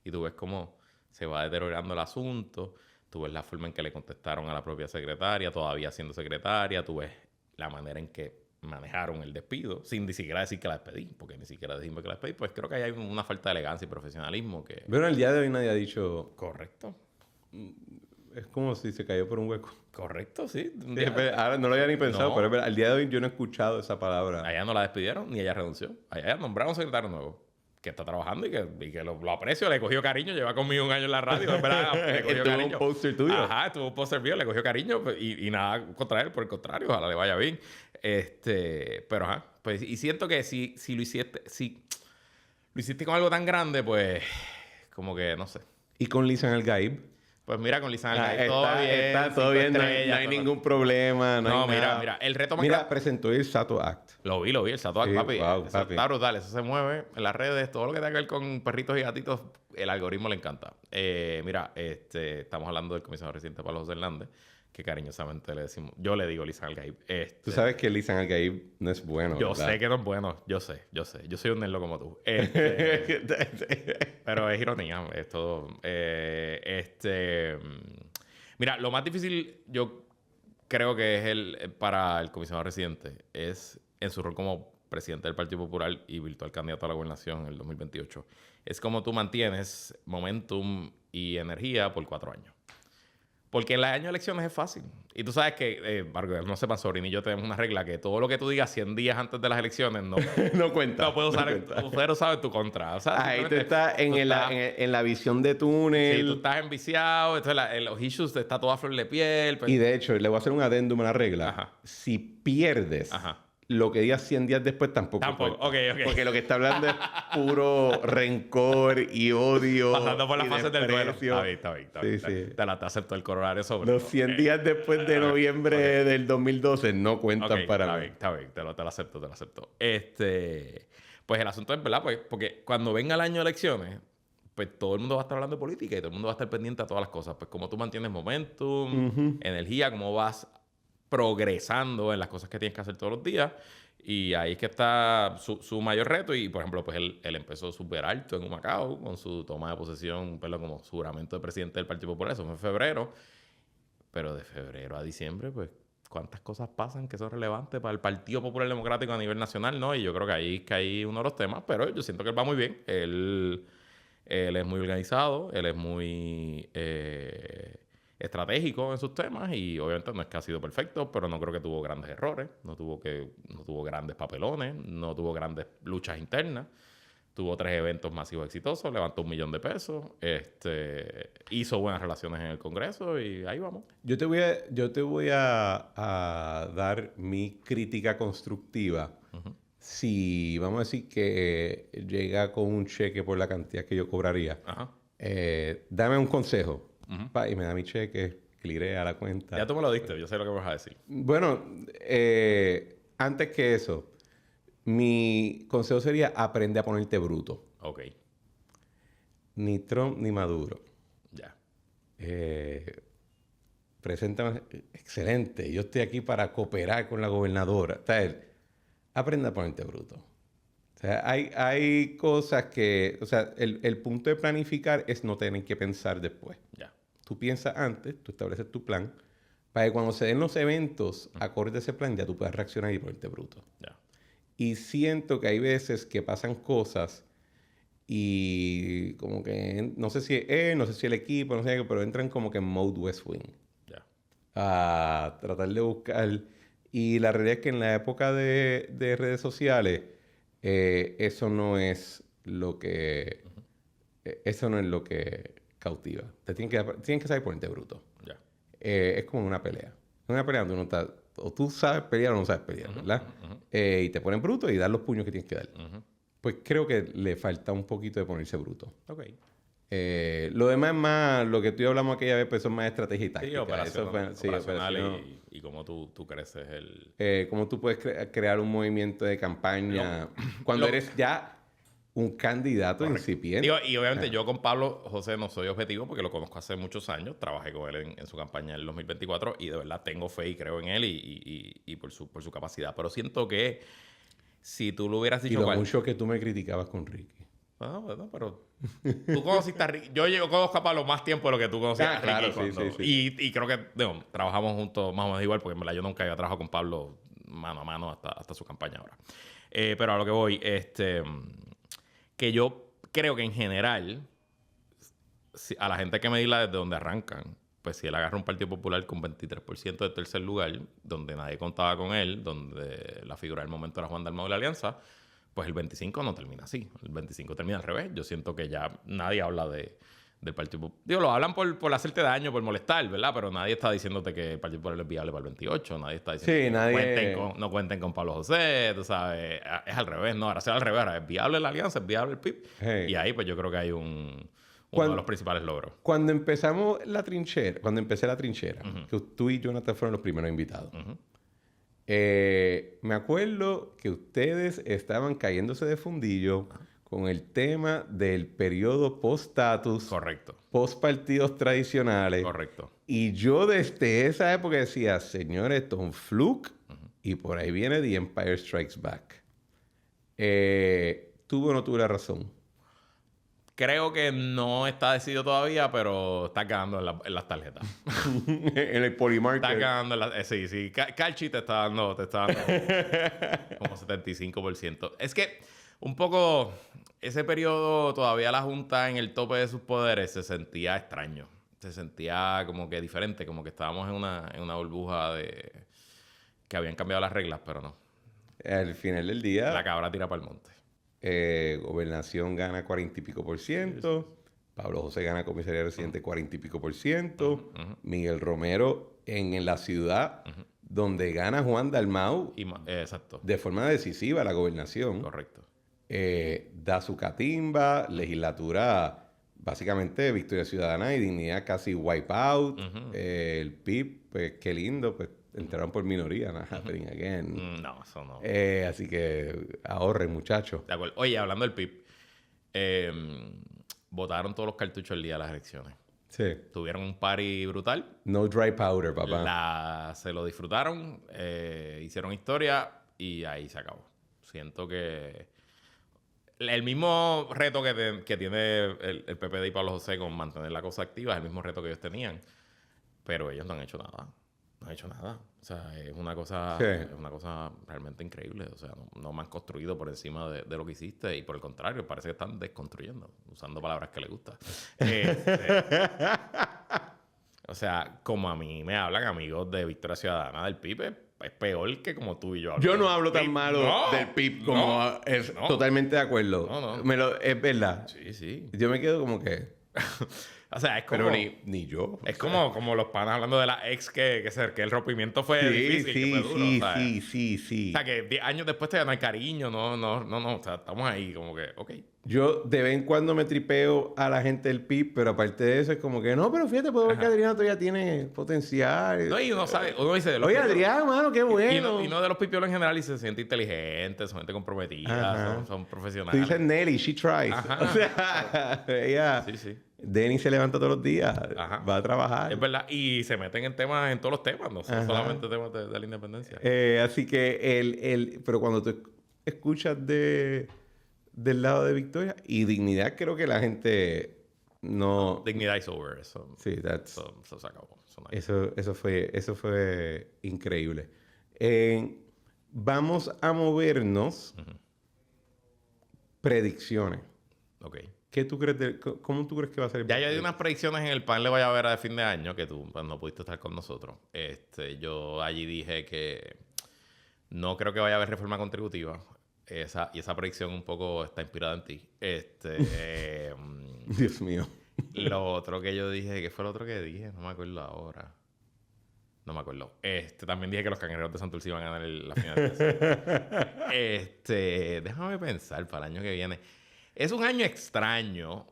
y tú ves cómo se va deteriorando el asunto, tú ves la forma en que le contestaron a la propia secretaria, todavía siendo secretaria, tú ves la manera en que manejaron el despido, sin ni siquiera decir que la despedí, porque ni siquiera dijimos que la despedí, pues creo que hay una falta de elegancia y profesionalismo que... Pero el día de hoy nadie ha dicho... Correcto. Es como si se cayó por un hueco. Correcto, sí. Ahora no lo había ni pensado, pero al día de hoy yo no he escuchado esa palabra. Allá no la despidieron, ni ella renunció. Allá nombraron un secretario nuevo que está trabajando y que lo aprecio, le cogió cariño, lleva conmigo un año en la radio, ¿verdad? Le cogió cariño. Estuvo un póster tuyo. Ajá, estuvo un póster mío, le cogió cariño y nada contra él, por el contrario, ojalá le vaya bien. Pero ajá, pues y siento que si lo hiciste con algo tan grande, pues como que no sé. ¿Y con Lisan El Gaib? Pues mira, con Lisan El Gaib todo bien. Está todo bien, no hay ningún problema. No, mira, el reto más grande... presentó el SATO Act. Lo vi, el SATO Act, papi. Wow, papi. Está brutal, eso se mueve en las redes, todo lo que tenga que ver con perritos y gatitos el algoritmo le encanta. Mira, estamos hablando del comisionado residente Pablo José Hernández, que cariñosamente le decimos... Yo le digo Lisan Al-Gaib. Tú sabes que Lisan Al-Gaib no es bueno, Yo ¿verdad? sé que no es bueno. Yo sé. Yo soy un nerdo como tú. Pero es ironía. Es todo... Mira, lo más difícil yo creo que es para el comisionado residente es en su rol como presidente del Partido Popular y virtual candidato a la gobernación en el 2028. Es como tú mantienes momentum y energía por 4 años. Porque en el año de elecciones es fácil. Y tú sabes que, Marco, no sepan, Sorin y yo tenemos una regla que todo lo que tú digas 100 días antes de las elecciones no, no cuenta. No puedo usar, usted lo sabe en tu contra. O sea, ahí tú estás en la visión de túnel. Sí, tú estás enviciado. Entonces los issues está toda flor de piel. Y de hecho, le voy a hacer un adendum a la regla. Ajá. Si pierdes... Ajá. Lo que digas 100 días después tampoco. Okay. Porque lo que está hablando es puro rencor y odio. Pasando por las fases del duelo. Está bien. Sí. Te acepto el corolario sobre. Los 100 días después de noviembre del 2012 no cuentan para mí. Está bien. Te lo acepto. Pues el asunto es, ¿verdad? Pues porque cuando venga el año de elecciones, pues todo el mundo va a estar hablando de política y todo el mundo va a estar pendiente a todas las cosas. Pues cómo tú mantienes momentum, energía, cómo vas progresando en las cosas que tienes que hacer todos los días. Y ahí es que está su mayor reto. Y, por ejemplo, pues él empezó súper alto en Humacao con su toma de posesión, como su juramento de presidente del Partido Popular. Eso fue en febrero. Pero de febrero a diciembre, pues, ¿cuántas cosas pasan que son relevantes para el Partido Popular Democrático a nivel nacional? ¿No? Y yo creo que ahí es uno de los temas. Pero yo siento que él va muy bien. Él es muy organizado. Él es muy... estratégico en sus temas y obviamente no es que ha sido perfecto, pero no creo que tuvo grandes errores, no tuvo grandes papelones, no tuvo grandes luchas internas, tuvo 3 eventos masivos exitosos, levantó $1 millón de pesos, hizo buenas relaciones en el Congreso y ahí vamos. Yo te voy a dar mi crítica constructiva. Si vamos a decir que llega con un cheque por la cantidad que yo cobraría, dame un consejo. Y me da mi cheque, clirea la cuenta. Ya tú me lo diste, yo sé lo que me vas a decir. Bueno, antes que eso, mi consejo sería aprende a ponerte bruto. Ok. Ni Trump ni Maduro. Ya. Preséntame, excelente, yo estoy aquí para cooperar con la gobernadora. O sea, aprende a ponerte bruto. O sea, hay cosas que... O sea, el punto de planificar es no tener que pensar después. Ya. Tú piensas antes, tú estableces tu plan, para que cuando se den los eventos acorde a ese plan, ya tú puedas reaccionar y ponerte bruto. Ya. Y siento que hay veces que pasan cosas y como que... No sé si es él, no sé si el equipo, no sé qué, pero entran como que en mode West Wing. Ya. A tratar de buscar... Y la realidad es que en la época de redes sociales... eso no es lo que... Eso no es lo que cautiva. Tienes que saber ponerte bruto. Ya. Es como una pelea. En una pelea donde uno está... O tú sabes pelear o no sabes pelear, ¿verdad? Y te ponen bruto y das los puños que tienes que dar. Pues creo que le falta un poquito de ponerse bruto. Ok. Lo demás es más... Lo que tú y yo hablamos aquella vez, pues son más estrategia y táctica. Operacional y cómo tú creces cómo tú puedes crear un movimiento de campaña cuando eres ya un candidato incipiente. Y obviamente yo con Pablo José no soy objetivo porque lo conozco hace muchos años. Trabajé con él en su campaña en el 2024 y de verdad tengo fe y creo en él y por su capacidad. Pero siento que si tú lo hubieras dicho... Y lo mucho que tú me criticabas con Ricky. Bueno, pero tú conociste a Ricky. Yo conozco a Pablo más tiempo de lo que tú conocías a Ricky. Claro, sí. Y creo que trabajamos juntos más o menos igual porque en verdad yo nunca había trabajado con Pablo mano a mano hasta su campaña ahora. Pero a lo que voy, que yo creo que en general, a la gente que medirla desde donde arrancan, pues si él agarra un Partido Popular con 23% de tercer lugar, donde nadie contaba con él, donde la figura del momento era Juan Dalmau de la Alianza, pues el 25 no termina así. El 25 termina al revés. Yo siento que ya nadie habla del Partido Popular. Digo, lo hablan por hacerte daño, por molestar, ¿verdad? Pero nadie está diciéndote que el Partido Popular es viable para el 28. Nadie está diciendo que no cuenten con Pablo José, tú sabes. Es al revés, ¿no? Ahora es al revés. Ahora es viable la alianza, es viable el PIB. Hey. Y ahí pues yo creo que hay uno de los principales logros. Cuando empecé la trinchera, que tú y Jonathan fueron los primeros invitados, me acuerdo que ustedes estaban cayéndose de fundillo con el tema del periodo post-status. Correcto. Post-partidos tradicionales. Correcto. Y yo desde esa época decía, señores, esto es un fluke. Y por ahí viene The Empire Strikes Back. ¿Tuvo o no tuvo la razón? Creo que no está decidido todavía, pero está ganando en las tarjetas. En el Polymarket. Está ganando en las... sí. Calchi te está dando como 75%. Es que un poco ese periodo todavía la Junta en el tope de sus poderes se sentía extraño. Se sentía como que diferente, como que estábamos en una burbuja de... que habían cambiado las reglas, pero no. Al final del día... La cabra tira para el monte. Gobernación gana 40 y pico %. Sí. Pablo José gana comisaría residente 40 y pico %. Miguel Romero en la ciudad donde gana Juan Dalmau exacto. De forma decisiva la gobernación. Correcto. Da su catimba, legislatura básicamente Victoria Ciudadana y Dignidad casi wipe out. El PIB, pues qué lindo, pues entraron por minoría, not happening again. No, eso no. Así que ahorren, muchachos. De acuerdo. Oye, hablando del PIB, votaron todos los cartuchos el día de las elecciones. Sí. Tuvieron un party brutal. No dry powder, papá. Se lo disfrutaron, hicieron historia y ahí se acabó. Siento que el mismo reto que tiene el PPD y Pablo José con mantener la cosa activa es el mismo reto que ellos tenían. Pero ellos no han hecho nada. No han hecho nada. O sea, es una cosa realmente increíble. O sea, no me han construido por encima de lo que hiciste y por el contrario, parece que están desconstruyendo, usando palabras que les gustan. O sea, como a mí me hablan amigos de Victoria Ciudadana del PIB, es peor que como tú y yo. Yo no hablo tan malo del PIB como totalmente de acuerdo. Es verdad. Sí. Yo me quedo como que... O sea, es como... Pero ni yo. Es como los panas hablando de la ex que el rompimiento fue difícil. Sí, que fue duro, sí. O sea, que 10 años después te ganan cariño. No. O sea, estamos ahí como que, ok. Yo de vez en cuando me tripeo a la gente del PIB, pero aparte de eso es como que, no, pero fíjate, puedo ver que Adrián todavía tiene potencial. No, y uno sabe, uno dice... Oye, Adrián, mano, qué bueno. Y no de los pipiolos en general, y se siente inteligente, son gente comprometida, son profesionales. Tú dices Nelly, she tries. O sea, ella... Sí. Denny se levanta todos los días, va a trabajar. Es verdad, y se meten en todos los temas, no son solamente temas de la independencia. Así que pero cuando tú escuchas del lado de Victoria y Dignidad, creo que la gente no... Dignidad is over, eso. Sí, eso se acabó. Eso fue increíble. Vamos a movernos. Predicciones. Ok. ¿Cómo tú crees que va a ser? Ya yo di unas predicciones en el panel de Vaya a ver de fin de año que tú pues, no pudiste estar con nosotros. Yo allí dije que no creo que vaya a haber reforma contributiva. Y esa predicción un poco está inspirada en ti. Dios mío. Lo otro que yo dije, ¿qué fue lo otro que dije? No me acuerdo ahora. No me acuerdo. También dije que los Cangrejeros de Santurce iban a ganar la final de déjame pensar para el año que viene. Es un año extraño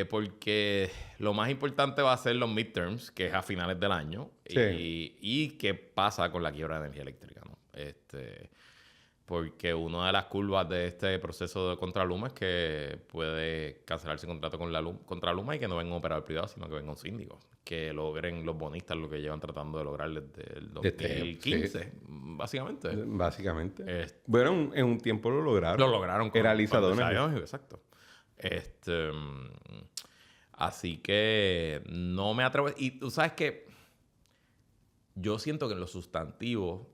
porque lo más importante va a ser los midterms, que es a finales del año. Sí. Y qué pasa con la quiebra de energía eléctrica, ¿no? Porque una de las curvas de este proceso de contra Luma es que puede cancelarse el contrato contra Luma y que no venga un operador privado, sino que venga un síndico. Que logren los bonistas lo que llevan tratando de lograr desde el 2015, básicamente. Bueno, en un tiempo lo lograron. Lo lograron. Era Lisa Donoghue. Exacto. Así que no me atrevo... Y tú sabes que yo siento que en los sustantivos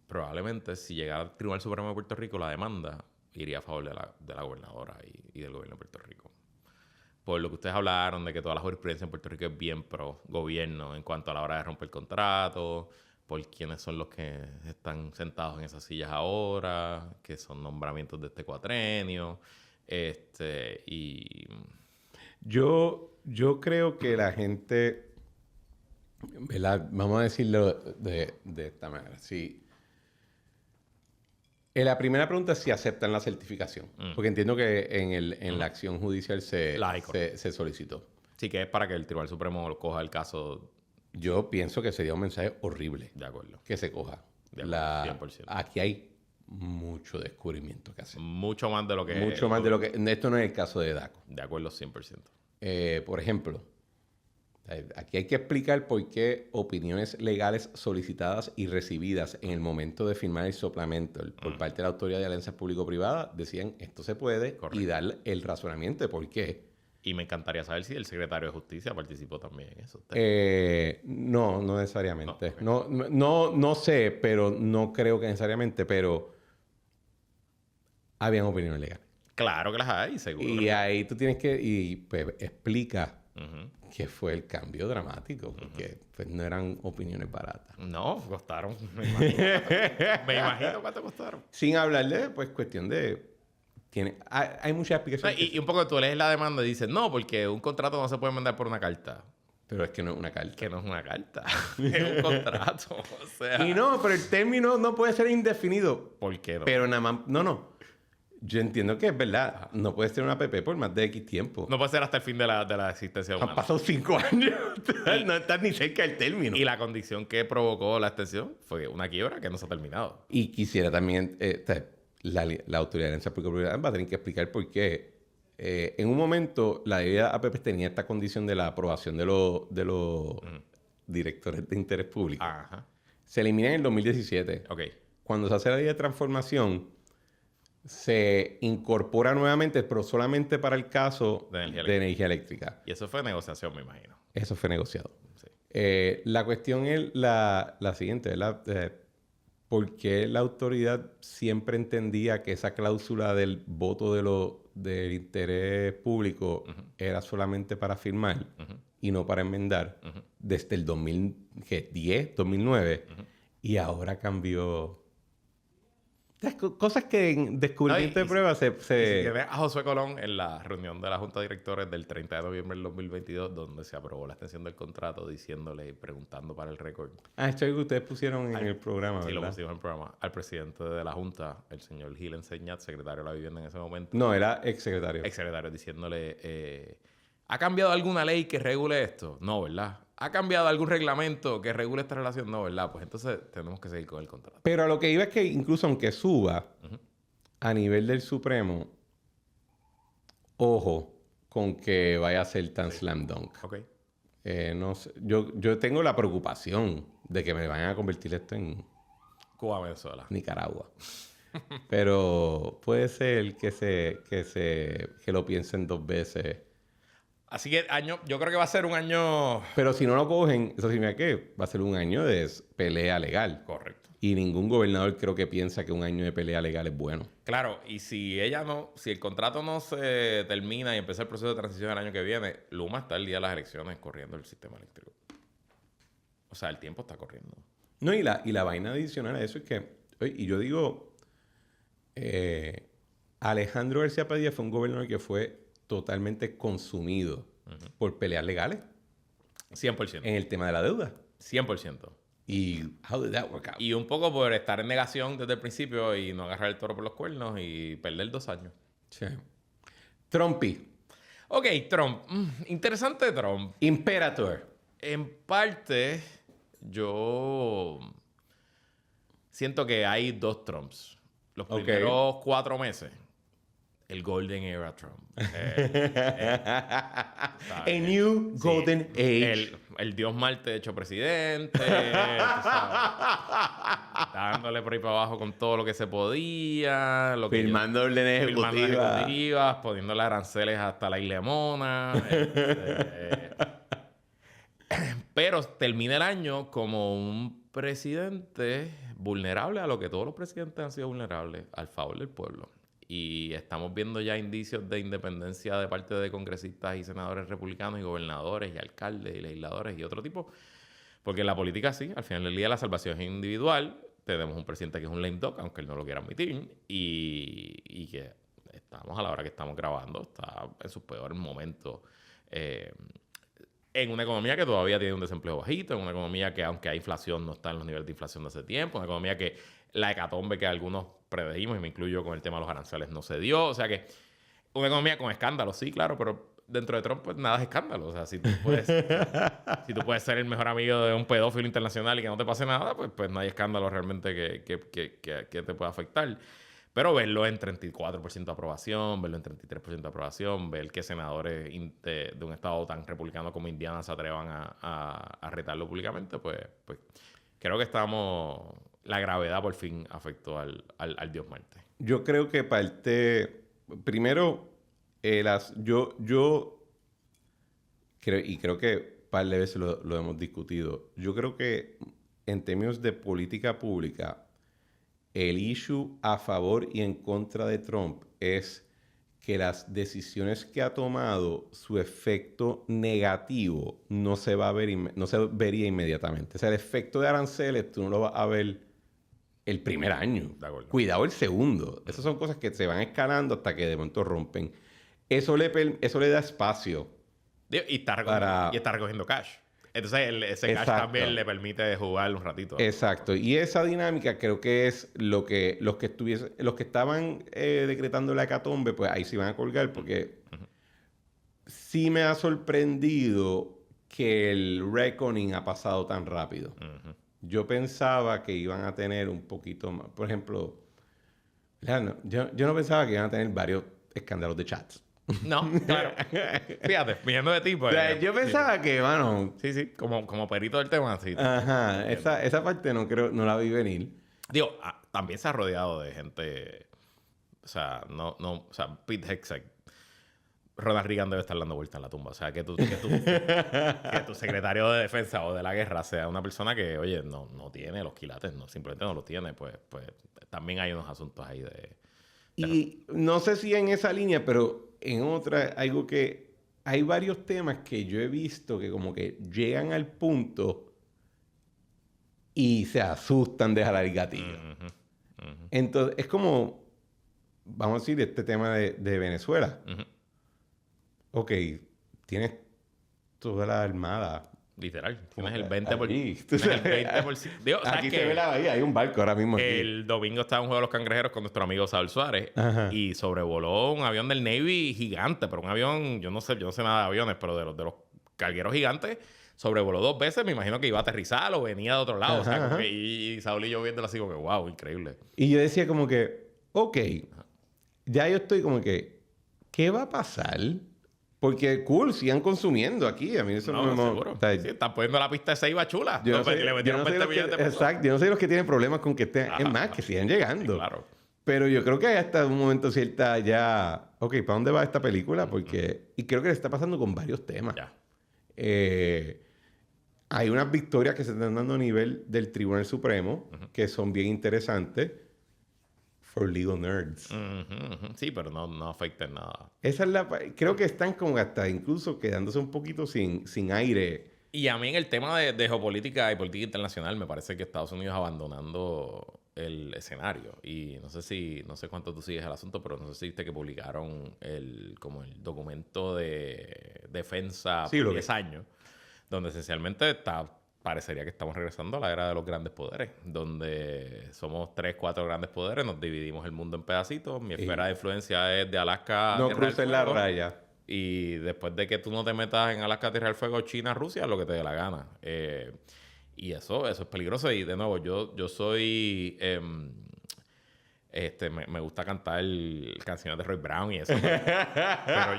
probablemente si llegara al Tribunal Supremo de Puerto Rico la demanda iría a favor de la gobernadora y del gobierno de Puerto Rico. Por lo que ustedes hablaron de que toda la jurisprudencia en Puerto Rico es bien pro gobierno en cuanto a la hora de romper contrato, por quiénes son los que están sentados en esas sillas ahora, que son nombramientos de este cuatrenio, y... Yo creo que la gente, ¿verdad? Vamos a decirlo de esta manera. Sí. La primera pregunta es si aceptan la certificación. Porque entiendo que en la acción judicial se solicitó. Sí, que es para que el Tribunal Supremo coja el caso. Yo pienso que sería un mensaje horrible. De acuerdo. Que se coja. De acuerdo, 100%. Aquí hay mucho descubrimiento que hacer. Mucho más de lo que... Mucho más de lo que... Esto no es el caso de DACO. De acuerdo, 100%. Por ejemplo, aquí hay que explicar por qué opiniones legales solicitadas y recibidas en el momento de firmar el suplemento por parte de la Autoridad de Alianzas Público-Privada decían esto se puede. Correcto. Y dar el razonamiento de por qué. Y me encantaría saber si el secretario de Justicia participó también en eso. No necesariamente. No sé, pero no creo que necesariamente, pero habían opiniones legales. Claro que las hay, seguro. Y ahí tú tienes que... Y pues explica que fue el cambio dramático, porque pues, no eran opiniones baratas. No, costaron. Me imagino cuánto costaron. Sin hablar de, pues, cuestión de... Hay muchas explicaciones. Y un poco tú lees la demanda y dices, no, porque un contrato no se puede mandar por una carta. Pero es que no es una carta. Que no es una carta. Es un contrato. O sea... Y no, pero el término no puede ser indefinido. ¿Por qué no? Pero nada más... No. Yo entiendo que es verdad. No puede ser una APP por más de X tiempo. No puede ser hasta el fin de la existencia humana. Han pasado 5 años. No estás ni cerca del término. Y la condición que provocó la extensión fue una quiebra que no se ha terminado. Y quisiera también... la Autoridad de Alianzas Público-Privadas va a tener que explicar por qué. En un momento, la ley de APP tenía esta condición de la aprobación de los directores de interés público. Ajá. Se elimina en el 2017. Ok. Cuando se hace la ley de transformación, se incorpora nuevamente, pero solamente para el caso de energía eléctrica. Y eso fue negociación, me imagino. Eso fue negociado. Sí. La cuestión es la siguiente, ¿verdad? ¿Por qué la autoridad siempre entendía que esa cláusula del voto del interés público era solamente para firmar y no para enmendar desde el 2010, 2009 y ahora cambió? Cosas que en descubrimiento de pruebas se... a Josué Colón en la reunión de la Junta de Directores del 30 de noviembre del 2022, donde se aprobó la extensión del contrato, diciéndole y preguntando para el récord. Esto es lo que ustedes pusieron en el programa, sí, ¿verdad? lo pusimos en el programa. Al presidente de la Junta, el señor Gil Enseñat, secretario de la Vivienda en ese momento. No, era exsecretario. Exsecretario, diciéndole... ¿Ha cambiado alguna ley que regule esto? No, ¿verdad? ¿Ha cambiado algún reglamento que regule esta relación? No, ¿verdad? Pues entonces tenemos que seguir con el contrato. Pero a lo que iba es que incluso aunque suba a nivel del Supremo, ojo con que vaya a ser tan slam dunk. Ok. No sé, yo tengo la preocupación de que me vayan a convertir esto en... Cuba, Venezuela. Nicaragua. Pero puede ser que lo piensen 2 veces. Así que yo creo que va a ser un año... Pero si no lo cogen, eso significa que va a ser un año de pelea legal. Correcto. Y ningún gobernador creo que piensa que un año de pelea legal es bueno. Claro, y si el contrato no se termina y empieza el proceso de transición el año que viene, Luma está el día de las elecciones corriendo el sistema eléctrico. O sea, el tiempo está corriendo. No, y la vaina adicional a eso es que, y yo digo, Alejandro García Padilla fue un gobernador que fue totalmente consumido por peleas legales. 100%. En el tema de la deuda. 100%. ¿Y how did that work out? Y un poco por estar en negación desde el principio y no agarrar el toro por los cuernos y perder 2 años. Sí. Trumpy. Ok, Trump. Interesante Trump. Imperator. En parte, yo siento que hay 2 Trumps. Los primeros 4 meses. El Golden Era Trump. A new Golden Age. El dios Marte hecho presidente. Dándole por ahí para abajo con todo lo que se podía. Firmando órdenes ejecutivas. Poniéndole aranceles hasta la isla de Mona. Pero termina el año como un presidente vulnerable a lo que todos los presidentes han sido vulnerables, al favor del pueblo. Y estamos viendo ya indicios de independencia de parte de congresistas y senadores republicanos y gobernadores y alcaldes y legisladores y otro tipo. Porque en la política sí, al final del día la salvación es individual. Tenemos un presidente que es un lame duck, aunque él no lo quiera admitir. Y que estamos a la hora que estamos grabando, está en sus peores momentos. En una economía que todavía tiene un desempleo bajito, en una economía que aunque hay inflación no está en los niveles de inflación de hace tiempo, una economía que la hecatombe que algunos predejimos, y me incluyo con el tema de los aranceles, no se dio. O sea que una economía con escándalos, sí, claro, pero dentro de Trump, pues nada es escándalo. O sea, si tú puedes ser el mejor amigo de un pedófilo internacional y que no te pase nada, pues no hay escándalo realmente que te pueda afectar. Pero verlo en 34% de aprobación, verlo en 33% de aprobación, ver que senadores de un estado tan republicano como Indiana se atrevan a retarlo públicamente, pues creo que la gravedad por fin afectó al dios Marte. Yo creo que primero, yo creo, y creo que un par de veces lo hemos discutido, yo creo que en términos de política pública, el issue a favor y en contra de Trump es que las decisiones que ha tomado, su efecto negativo no se vería inmediatamente. O sea, el efecto de aranceles tú no lo vas a ver el primer año. Cuidado el segundo. Esas son cosas que se van escalando hasta que de momento rompen. Eso le da espacio. Y está recogiendo cash. Entonces, ese cash también le permite jugar un ratito. Exacto. Y esa dinámica creo que es lo que los que estaban decretando la hecatombe, pues ahí se iban a colgar, porque sí me ha sorprendido que el reckoning ha pasado tan rápido. Yo pensaba que iban a tener un poquito más. Por ejemplo, yo no pensaba que iban a tener varios escándalos de chats. No, claro. Fíjate, viniendo de ti, pues. O sea, yo pensaba que, bueno. Sí, como perito del tema, sí. Ajá, esa parte no la vi venir. Digo, también se ha rodeado de gente. O sea, o sea, Pete Hegseth. Ronald Reagan debe estar dando vueltas en la tumba. O sea, que tu secretario de defensa o de la guerra sea una persona que, oye, no tiene los quilates, simplemente no los tiene, pues también hay unos asuntos ahí de. Y no sé si en esa línea, pero en otra, hay varios temas que yo he visto que como que llegan al punto y se asustan de jalar el gatillo. Entonces, es como, vamos a decir, este tema de Venezuela. Ok, tienes toda la armada. Literal. Tienes el 20%. Digo, aquí se ve la bahía. Hay un barco ahora mismo aquí. El domingo estaba en un juego de los cangrejeros con nuestro amigo Saúl Suárez. Y sobrevoló un avión del Navy gigante. Pero un avión, yo no sé nada de aviones, pero de los cargueros gigantes, sobrevoló 2 veces. Me imagino que iba a aterrizar o venía de otro lado. O sea, y Saúl y yo viéndolo así como que, wow, increíble. Y yo decía como que, ok, ya yo estoy como que, ¿qué va a pasar? Porque cool, sigan consumiendo aquí. A mí eso no me seguro. O sea, sí, están poniendo la pista de Ceiba chula. Yo no sé exacto. Yo no sé los que tienen problemas con que estén. Es más, que sigan llegando. Claro. Pero yo creo que hay hasta un momento cierta ya. Ok, ¿para dónde va esta película? Porque. Y creo que le está pasando con varios temas. Ya. Hay unas victorias que se están dando a nivel del Tribunal Supremo que son bien interesantes. For legal nerds. Sí, pero no afecta en nada. Esa es creo que están como hasta incluso quedándose un poquito sin aire. Y a mí en el tema de geopolítica y política internacional me parece que Estados Unidos abandonando el escenario. Y no sé cuánto tú sigues el asunto, pero no sé si viste que publicaron el documento de defensa por 10 años, donde esencialmente parecería que estamos regresando a la era de los grandes poderes, donde somos 3, 4 grandes poderes, nos dividimos el mundo en pedacitos, mi esfera de influencia es de Alaska no cruces la raya. Y después de que tú no te metas en Alaska, Tierra del Fuego, China, Rusia, lo que te dé la gana. Y eso es peligroso. Y de nuevo, yo soy... me gusta cantar canciones de Roy Brown y eso. Pero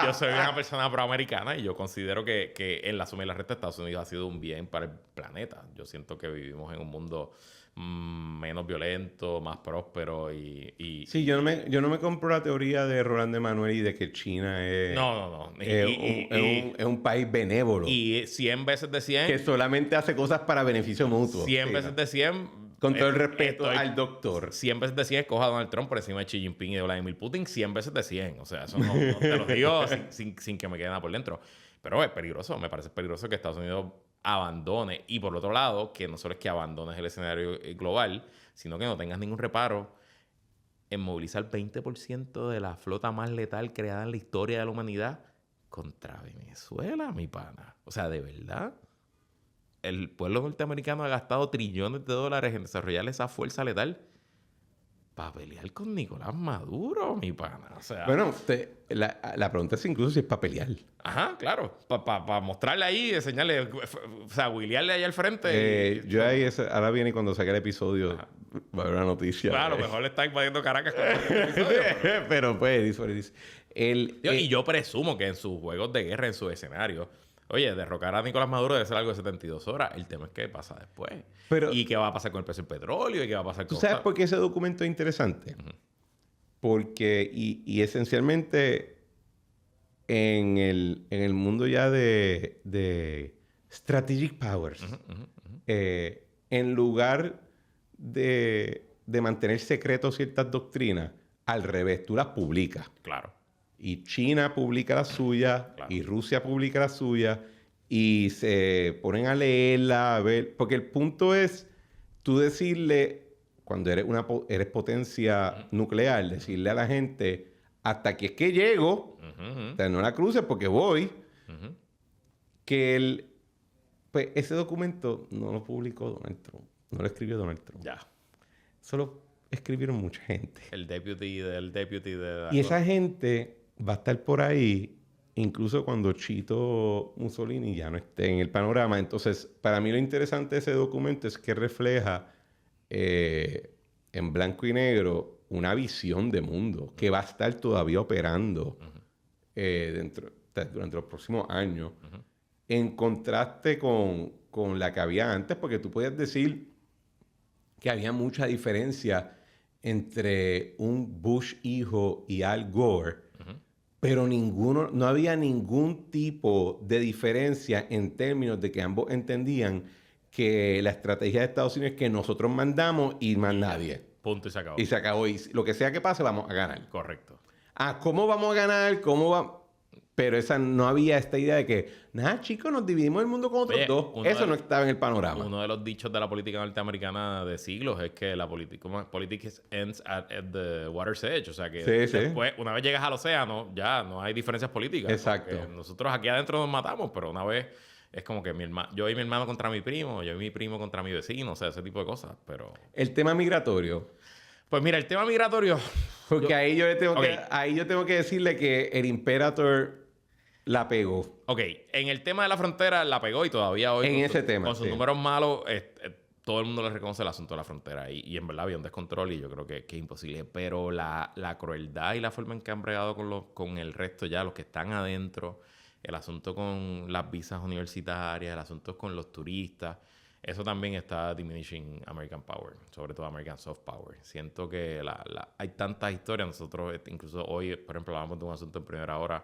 yo soy una persona proamericana y yo considero que en la suma y la resta Estados Unidos ha sido un bien para el planeta. Yo siento que vivimos en un mundo menos violento, más próspero y... Sí, yo no me compro la teoría de Roland Emanuel y de que China es... No. Es un país benévolo. Y 100 veces de 100... Que solamente hace cosas para beneficio mutuo. 100 veces de 100... Con todo el respeto al doctor. 100 veces de 100 escoja a Donald Trump por encima de Xi Jinping y de Vladimir Putin. 100 veces de 100. O sea, eso no te lo digo sin que me quede nada por dentro. Pero es peligroso. Me parece peligroso que Estados Unidos abandone. Y por otro lado, que no solo es que abandones el escenario global, sino que no tengas ningún reparo en movilizar 20% de la flota más letal creada en la historia de la humanidad contra Venezuela, mi pana. O sea, de verdad... El pueblo norteamericano ha gastado trillones de dólares en desarrollar esa fuerza letal para pelear con Nicolás Maduro, mi pana. O sea... Bueno, la pregunta es incluso si es para pelear. Ajá, claro. Para mostrarle ahí, enseñarle, o sea, wheelearle ahí al frente. Yo ahí, ahora viene cuando saque el episodio, va a haber una noticia. Claro, mejor le está invadiendo Caracas con el episodio. Pero pues, dice. Y yo presumo que en sus juegos de guerra, en sus escenarios, oye, derrocar a Nicolás Maduro debe ser algo de 72 horas. El tema es qué pasa después. Y qué va a pasar con el precio del petróleo y qué va a pasar con... ¿Tú sabes por qué ese documento es interesante? Porque, y esencialmente, en el mundo ya de Strategic Powers, en lugar de mantener secretos ciertas doctrinas, al revés, tú las publicas. Claro. Y China publica la suya, y Rusia publica la suya, y se ponen a leerla, a ver. Porque el punto es tú decirle, cuando eres potencia nuclear, decirle a la gente, hasta aquí es que llego, o sea, no la cruces porque voy, que pues ese documento no lo publicó Donald Trump, no lo escribió Donald Trump. Ya. Solo escribieron mucha gente. El deputy de... Y esa gente va a estar por ahí incluso cuando Chito Mussolini ya no esté en el panorama. Entonces, para mí lo interesante de ese documento es que refleja en blanco y negro una visión de mundo que va a estar todavía operando durante los próximos años, en contraste con la que había antes, porque tú podías decir que había mucha diferencia entre un Bush hijo y Al Gore, pero no había ningún tipo de diferencia en términos de que ambos entendían que la estrategia de Estados Unidos es que nosotros mandamos y más nadie. Punto y se acabó. Y se acabó. Y lo que sea que pase, vamos a ganar. Correcto. ¿Cómo vamos a ganar? ¿Cómo va? Pero no había esta idea de que, nada, chicos, nos dividimos el mundo con otros dos. Eso no estaba en el panorama. Uno de los dichos de la política norteamericana de siglos es que la politics ends at the water's edge. O sea que después, una vez llegas al océano, ya no hay diferencias políticas. Exacto. Nosotros aquí adentro nos matamos, pero una vez es como que yo y mi hermano contra mi primo, yo y mi primo contra mi vecino, o sea, ese tipo de cosas. Pero el tema migratorio. Pues mira, el tema migratorio... Porque ahí yo tengo que decirle que el Imperator la pegó. Ok, en el tema de la frontera la pegó y todavía hoy... Con sus números malos, todo el mundo le reconoce el asunto de la frontera. Y en verdad había un descontrol y yo creo que es imposible. Pero la crueldad y la forma en que han bregado con el resto ya, los que están adentro, el asunto con las visas universitarias, el asunto con los turistas... Eso también está diminishing American Power, sobre todo American Soft Power. Siento que hay tantas historias. Nosotros, incluso hoy, por ejemplo, hablamos de un asunto en primera hora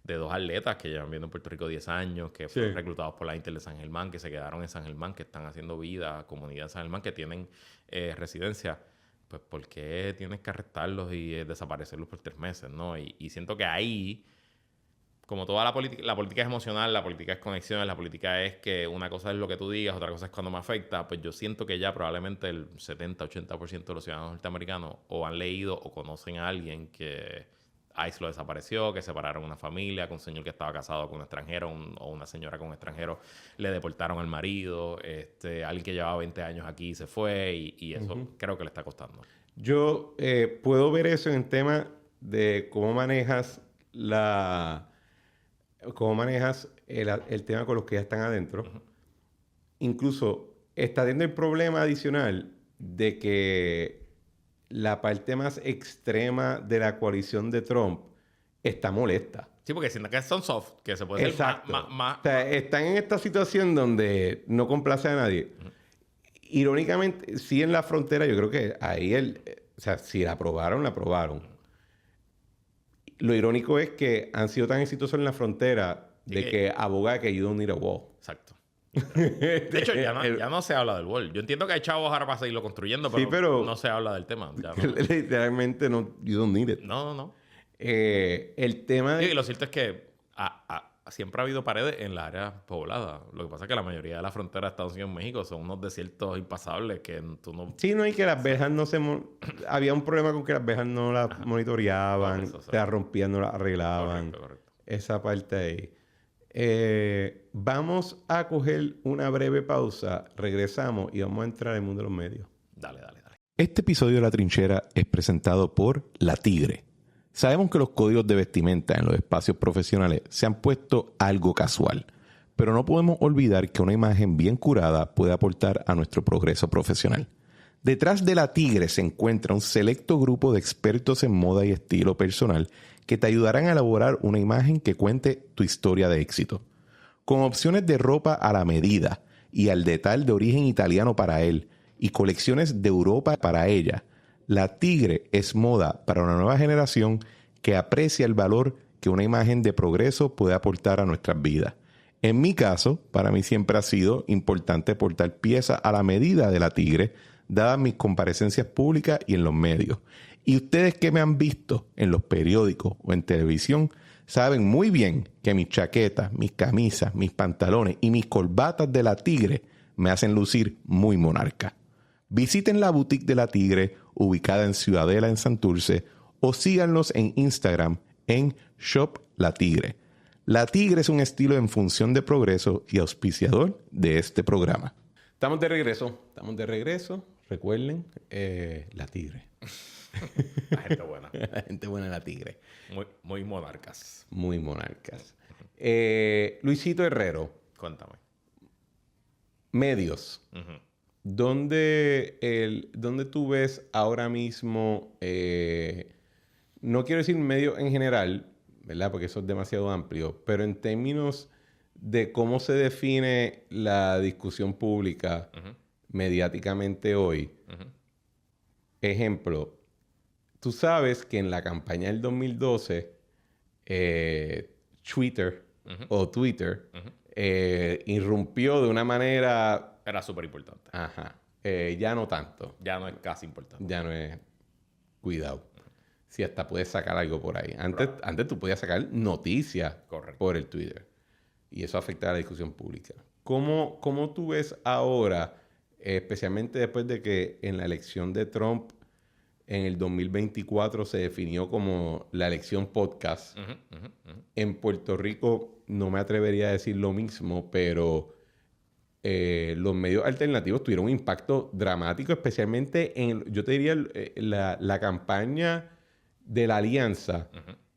de 2 atletas que llevan viviendo en Puerto Rico 10 años, que fueron reclutados por la Inter de San Germán, que se quedaron en San Germán, que están haciendo vida, comunidad en San Germán, que tienen residencia. Pues, ¿por qué tienes que arrestarlos y desaparecerlos por 3 meses, no? Y siento que ahí... Como toda la política es emocional, la política es conexiones, la política es que una cosa es lo que tú digas, otra cosa es cuando me afecta, pues yo siento que ya probablemente el 70-80% de los ciudadanos norteamericanos o han leído o conocen a alguien que ICE lo desapareció, que separaron una familia, que un señor que estaba casado con un extranjero o una señora con un extranjero le deportaron al marido, alguien que llevaba 20 años aquí y se fue y eso creo que le está costando. Yo puedo ver eso en el tema de cómo manejas el tema con los que ya están adentro. Incluso está teniendo el problema adicional de que la parte más extrema de la coalición de Trump está molesta. Sí, porque sienten que son soft, que se puede ser más... O sea, están en esta situación donde no complace a nadie. Irónicamente, sí en la frontera, yo creo que ahí o sea, si la aprobaron, la aprobaron. Lo irónico es que han sido tan exitosos en la frontera de que aboga que you don't need a wall. Exacto. De hecho, ya no se habla del wall. Yo entiendo que hay chavos ahora para seguirlo construyendo, pero no se habla del tema. Ya no. Literalmente, no, you don't need it. No. El tema de... Y lo cierto es que siempre ha habido paredes en las áreas pobladas. Lo que pasa es que la mayoría de la frontera de Estados Unidos y México son unos desiertos impasables que tú no... Sí, no, y que las verjas no se... Había un problema con que las verjas no las monitoreaban, se las rompían, no las arreglaban. Correcto. Esa parte ahí. Vamos a coger una breve pausa, regresamos y vamos a entrar en el mundo de los medios. Dale. Este episodio de La Trinchera es presentado por La Tigre. Sabemos que los códigos de vestimenta en los espacios profesionales se han puesto algo casual, pero no podemos olvidar que una imagen bien curada puede aportar a nuestro progreso profesional. Detrás de La Tigre se encuentra un selecto grupo de expertos en moda y estilo personal que te ayudarán a elaborar una imagen que cuente tu historia de éxito. Con opciones de ropa a la medida y al detalle de origen italiano para él y colecciones de Europa para ella, La Tigre es moda para una nueva generación que aprecia el valor que una imagen de progreso puede aportar a nuestras vidas. En mi caso, para mí siempre ha sido importante portar piezas a la medida de La Tigre, dadas mis comparecencias públicas y en los medios. Y ustedes que me han visto en los periódicos o en televisión, saben muy bien que mis chaquetas, mis camisas, mis pantalones y mis corbatas de La Tigre me hacen lucir muy monarca. Visiten la boutique de La Tigre, ubicada en Ciudadela, en Santurce, o síganlos en Instagram en Shop La Tigre. La Tigre es un estilo en función de progreso y auspiciador de este programa. Estamos de regreso. Recuerden, La Tigre. La gente buena. La gente buena de La Tigre. Muy monarcas. Muy monarcas. Luisito Herrero. Cuéntame. Medios. ¿Dónde tú ves ahora mismo, no quiero decir medios en general, ¿verdad? Porque eso es demasiado amplio, pero en términos de cómo se define la discusión pública mediáticamente hoy? Ejemplo, tú sabes que en la campaña del 2012, Twitter irrumpió de una manera... Era súper importante. Ajá. Ya no tanto. Ya no es casi importante. Ya no es... Cuidado. Si hasta puedes sacar algo por ahí. Antes tú podías sacar noticias por el Twitter. Y eso afecta a la discusión pública. ¿Cómo tú ves ahora, especialmente después de que en la elección de Trump en el 2024 se definió como la elección podcast? En Puerto Rico no me atrevería a decir lo mismo, pero... los medios alternativos tuvieron un impacto dramático, especialmente yo te diría, la campaña de la alianza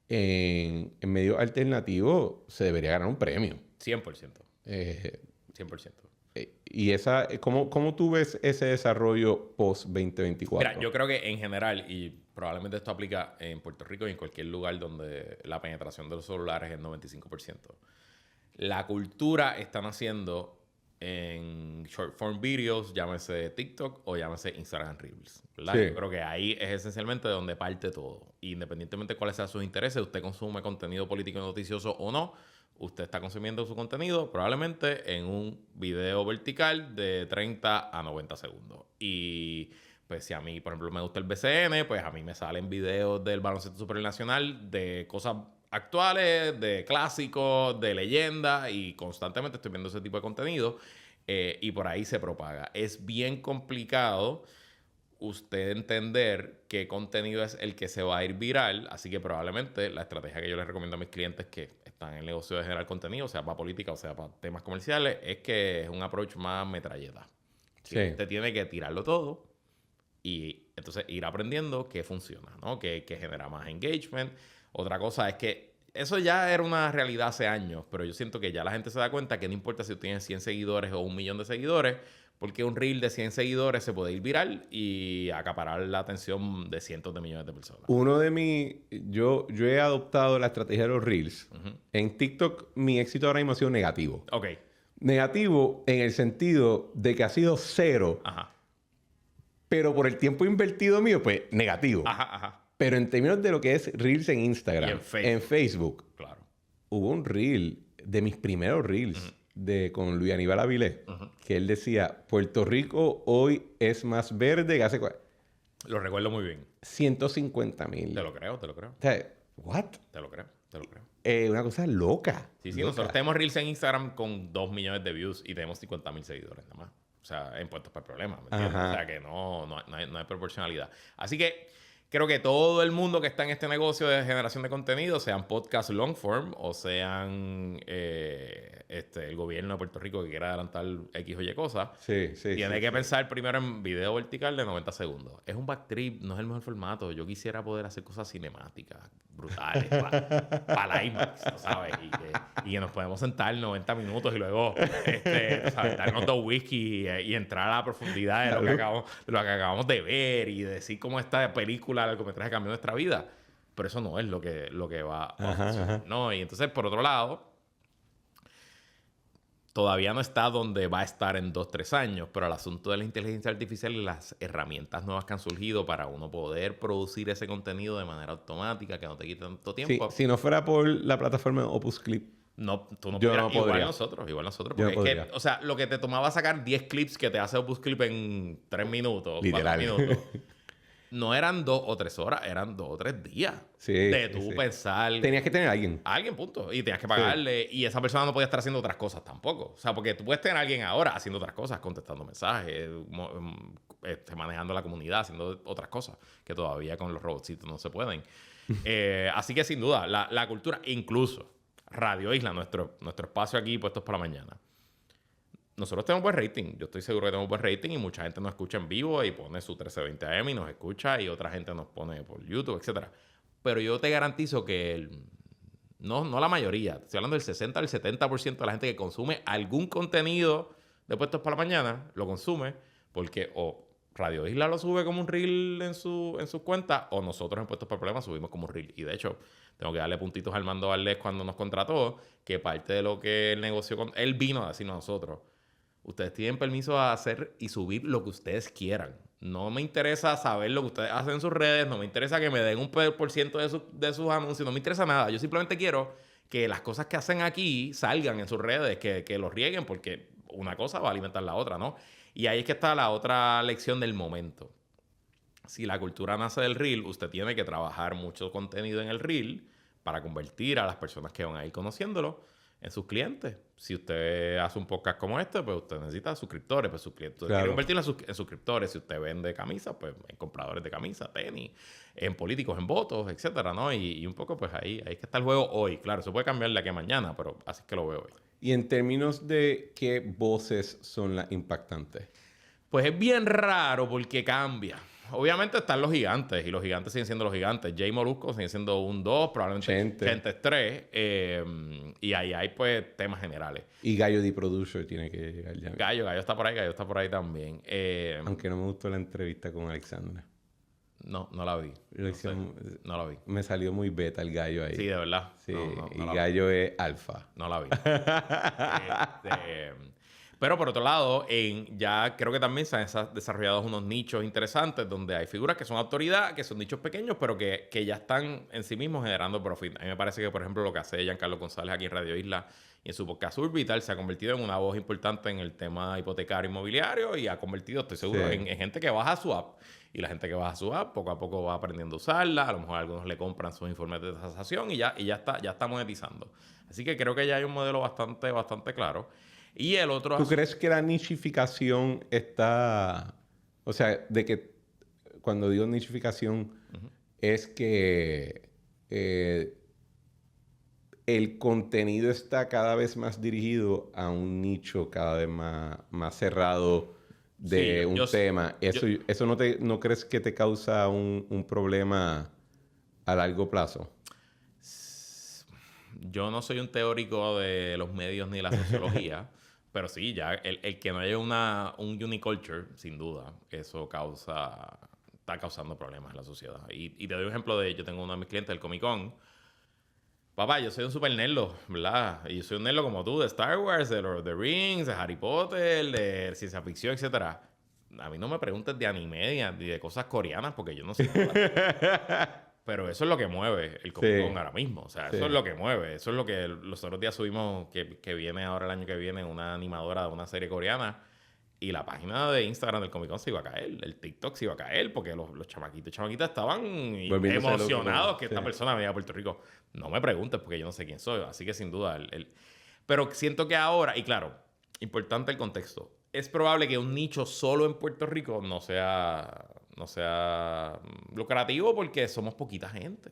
en medios alternativos se debería ganar un premio. 100%. 100%. Y ¿cómo tú ves ese desarrollo post-2024? Mira, yo creo que en general, y probablemente esto aplica en Puerto Rico y en cualquier lugar donde la penetración de los celulares es 95%, la cultura está naciendo en short form videos, llámese TikTok o llámese Instagram Reels, ¿verdad? Sí. Yo creo que ahí es esencialmente de donde parte todo. Independientemente de cuáles sean sus intereses, usted consume contenido político y noticioso o no, usted está consumiendo su contenido probablemente en un video vertical de 30 a 90 segundos. Y pues si a mí, por ejemplo, me gusta el BCN, pues a mí me salen videos del baloncesto supernacional de cosas actuales, de clásicos, de leyendas, y constantemente estoy viendo ese tipo de contenido y por ahí se propaga. Es bien complicado usted entender qué contenido es el que se va a ir viral, así que probablemente la estrategia que yo les recomiendo a mis clientes que están en el negocio de generar contenido, sea para política o sea para temas comerciales, es que es un approach más metralleta. Sí. Usted tiene que tirarlo todo y entonces ir aprendiendo qué funciona, ¿no? Qué genera más engagement. Otra cosa es que eso ya era una realidad hace años, pero yo siento que ya la gente se da cuenta que no importa si tú tienes 100 seguidores o 1 millón de seguidores, porque un reel de 100 seguidores se puede ir viral y acaparar la atención de cientos de millones de personas. Yo he adoptado la estrategia de los reels. En TikTok mi éxito ahora mismo ha sido negativo. Ok. Negativo en el sentido de que ha sido 0. Ajá. Pero por el tiempo invertido mío, pues negativo. Ajá. Pero en términos de lo que es Reels en Instagram, en Facebook, claro, hubo un Reel de mis primeros Reels con Luis Aníbal Avilés, que él decía, Puerto Rico hoy es más verde que hace... Lo recuerdo muy bien. 150,000. Te lo creo. O sea, ¿what? Te lo creo. Una cosa loca. Sí, nosotros tenemos Reels en Instagram con 2 millones de views y tenemos 50,000 seguidores nada más. O sea, en puestos para el problema, ¿me entiendes? O sea, que no hay proporcionalidad. Así que creo que todo el mundo que está en este negocio de generación de contenido, sean podcasts long form o sean el gobierno de Puerto Rico que quiera adelantar X o Y cosas, tiene que pensar primero en video vertical de 90 segundos. Es un backtrip, no es el mejor formato. Yo quisiera poder hacer cosas cinemáticas, brutales, para la IMAX, ¿sabes? Y que nos podemos sentar 90 minutos y luego ¿sabes? Darnos 2 whisky y entrar a la profundidad de lo que acabamos de ver y decir cómo esta película, el largometraje cambió nuestra vida. Pero eso no es lo que va a funcionar, ¿no? Y entonces, por otro lado, todavía no está donde va a estar en 2-3 años, pero el asunto de la inteligencia artificial y las herramientas nuevas que han surgido para uno poder producir ese contenido de manera automática, que no te quite tanto tiempo. Si no fuera por la plataforma Opus Clip, no, tú no pudieras. Igual nosotros. Porque es que, o sea, lo que te tomaba sacar 10 clips que te hace Opus Clip en 3 minutos, literal. 4 minutos, no eran 2 o 3 horas, eran 2 o 3 días de tú pensar. Tenías que tener a alguien. Punto. Y tenías que pagarle. Y esa persona no podía estar haciendo otras cosas tampoco. O sea, porque tú puedes tener a alguien ahora haciendo otras cosas, contestando mensajes, manejando la comunidad, haciendo otras cosas que todavía con los robotcitos no se pueden. Así que sin duda, la cultura, incluso Radio Isla, nuestro espacio aquí puestos para la mañana. Nosotros tenemos buen rating. Yo estoy seguro que tenemos buen rating y mucha gente nos escucha en vivo y pone su 1320 AM y nos escucha y otra gente nos pone por YouTube, etc. Pero yo te garantizo que no la mayoría, estoy hablando del 60 al 70% de la gente que consume algún contenido de Puestos para la Mañana, lo consume porque o Radio Isla lo sube como un reel en sus cuentas o nosotros en Puestos para el Problema subimos como un reel. Y de hecho, tengo que darle puntitos a Armando Valdés cuando nos contrató, que parte de lo que el negocio... Él vino a decirnos a nosotros, ustedes tienen permiso a hacer y subir lo que ustedes quieran. No me interesa saber lo que ustedes hacen en sus redes, no me interesa que me den un % de sus anuncios, no me interesa nada. Yo simplemente quiero que las cosas que hacen aquí salgan en sus redes, que los rieguen, porque una cosa va a alimentar la otra, ¿no? Y ahí es que está la otra lección del momento. Si la cultura nace del reel, usted tiene que trabajar mucho contenido en el reel para convertir a las personas que van a ir conociéndolo en sus clientes. Si usted hace un podcast como este, pues usted necesita suscriptores. Pues quiere convertirlo en suscriptores. Si usted vende camisas, pues en compradores de camisas, tenis, en políticos, en votos, etcétera, ¿no? Y un poco, pues ahí es que está el juego hoy. Claro, se puede cambiar de aquí a mañana, pero así es que lo veo hoy. Y en términos de qué voces son las impactantes. Pues es bien raro porque cambia. Obviamente están los gigantes y los gigantes siguen siendo los gigantes. Jay Molusco sigue siendo un 2, probablemente Chente es 3. Y ahí hay pues temas generales. Y Gallo de Producer tiene que llegar ya. Gallo está por ahí también. Aunque no me gustó la entrevista con Alexandra. No la vi. No la vi. Me salió muy beta el Gallo ahí. Sí, de verdad. Sí, y Gallo es alfa. No la vi. Pero por otro lado, ya creo que también se han desarrollado unos nichos interesantes donde hay figuras que son autoridad, que son nichos pequeños, pero que ya están en sí mismos generando profit. A mí me parece que, por ejemplo, lo que hace Giancarlo González aquí en Radio Isla y en su podcast Urbital se ha convertido en una voz importante en el tema hipotecario inmobiliario y ha convertido, estoy seguro, en gente que baja su app. Y la gente que baja su app poco a poco va aprendiendo a usarla. A lo mejor algunos le compran sus informes de tasación y ya está monetizando. Así que creo que ya hay un modelo bastante claro. Y el otro... ¿Tú crees que la nichificación está... O sea, de que cuando digo nichificación es que el contenido está cada vez más dirigido a un nicho cada vez más cerrado de un tema? ¿Eso no crees que te causa un problema a largo plazo? Yo no soy un teórico de los medios ni de la sociología. Pero sí, ya el que no haya un uniculture, sin duda, eso está causando problemas en la sociedad. Y te doy un ejemplo yo tengo uno de mis clientes del Comic Con. Papá, yo soy un super nerdo, ¿verdad? Y yo soy un nerdo como tú, de Star Wars, de Lord of the Rings, de Harry Potter, de ciencia ficción, etc. A mí no me preguntes de anime ni de cosas coreanas porque yo no sé nada. Pero eso es lo que mueve el Comic Con ahora mismo. O sea, eso es lo que mueve. Eso es lo que los otros días subimos, que viene ahora el año que viene, una animadora de una serie coreana. Y la página de Instagram del Comic Con se iba a caer. El TikTok se iba a caer porque los chamaquitos y chamaquitas estaban emocionados que esta persona venía a Puerto Rico. No me preguntes porque yo no sé quién soy. Así que sin duda... Pero siento que ahora... Y claro, importante el contexto. Es probable que un nicho solo en Puerto Rico no sea lucrativo porque somos poquita gente.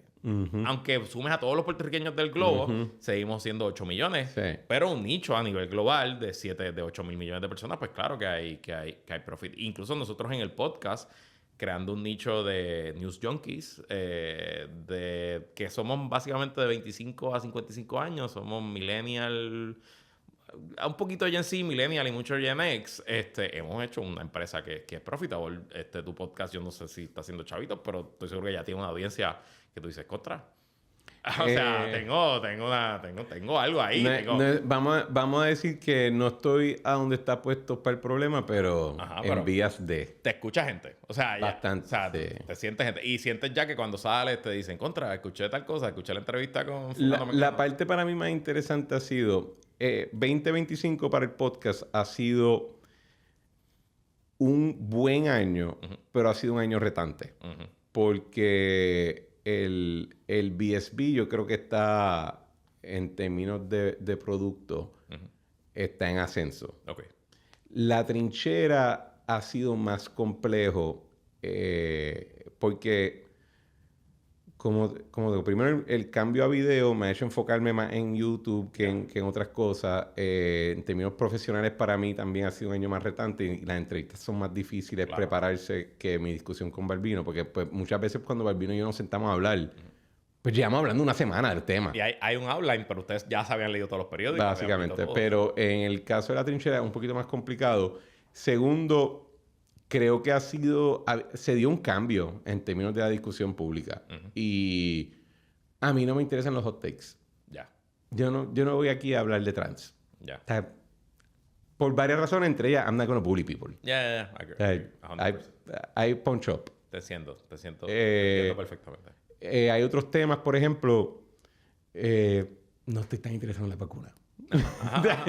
Aunque sumes a todos los puertorriqueños del globo, seguimos siendo 8 millones. Sí. Pero un nicho a nivel global de 8 mil millones de personas, pues claro que hay profit. Incluso nosotros en el podcast, creando un nicho de news junkies, que somos básicamente de 25 a 55 años, somos millennial, un poquito Gen Z, millennial y mucho Gen X. Hemos hecho una empresa que es profitable. Tu podcast, yo no sé si está haciendo chavitos, pero estoy seguro que ya tiene una audiencia que tú dices, contra. O sea, tengo algo ahí. Vamos a decir que no estoy a donde está puesto para el problema, pero en vías de... Te escucha gente. O sea, bastante. Ya, o sea, te sientes gente. Y sientes ya que cuando sales te dicen, contra, escuché tal cosa, escuché la entrevista con... La parte para mí más interesante ha sido... 2025 para el podcast ha sido un buen año, pero ha sido un año retante. Porque el BSB yo creo que está, en términos de producto, está en ascenso. Okay. La trinchera ha sido más complejo porque... Como digo, primero el cambio a video me ha hecho enfocarme más en YouTube que en otras cosas. En términos profesionales, para mí también ha sido un año más retante y las entrevistas son más difíciles prepararse que mi discusión con Balbino, porque pues, muchas veces cuando Balbino y yo nos sentamos a hablar, pues llevamos hablando una semana del tema. Y hay un outline, pero ustedes ya se habían leído todos los periódicos. Básicamente, pero en el caso de la trinchera es un poquito más complicado. Segundo, creo que se dio un cambio en términos de la discusión pública. Y a mí no me interesan los hot takes. Ya. Yo no voy aquí a hablar de trans. Ya. O sea, por varias razones, entre ellas, I'm not gonna bully people. Yeah. I punch up. Te siento perfectamente. Hay otros temas, por ejemplo, no estoy tan interesado en la vacuna.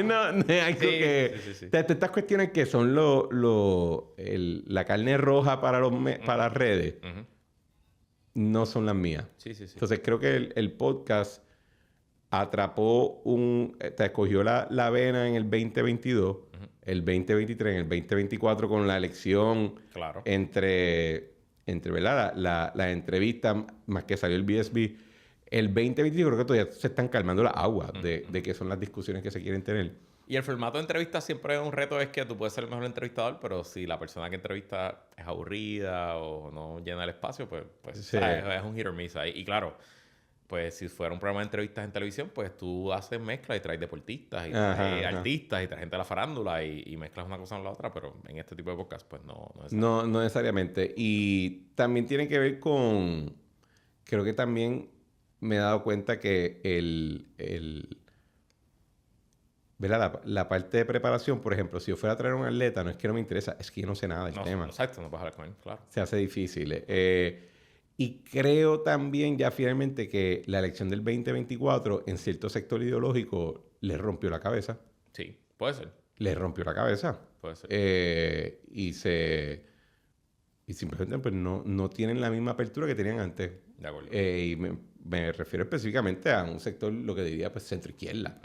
No, hay sí. Estas cuestiones que son la carne roja para las redes no son las mías. Sí. Entonces creo que el podcast atrapó escogió la vena en el 2022, el 2023, en el 2024 con la elección entre ¿verdad? La entrevista más que salió el BSB. El 2020 creo que todavía se están calmando las aguas de qué son las discusiones que se quieren tener. Y el formato de entrevista siempre es un reto, es que tú puedes ser el mejor entrevistador, pero si la persona que entrevista es aburrida o no llena el espacio, pues sí. Es un hit or miss ahí. Y claro, pues si fuera un programa de entrevistas en televisión, pues tú haces mezcla y traes deportistas y traes artistas y traes gente de la farándula y mezclas una cosa con la otra, pero en este tipo de podcast pues no necesariamente. Y también tiene que ver con... Creo que también me he dado cuenta que ¿verdad? La parte de preparación, por ejemplo, si yo fuera a traer a un atleta, no es que no me interesa, es que yo no sé nada del tema. Exacto, no puedes hablar con él, claro. Se hace difícil. Y creo también ya finalmente que la elección del 2024 en cierto sector ideológico le rompió la cabeza. Sí, puede ser. Le rompió la cabeza. Puede ser. Y simplemente pues, no tienen la misma apertura que tenían antes. De acuerdo. Y me refiero específicamente a un sector, lo que diría, pues centro-izquierda.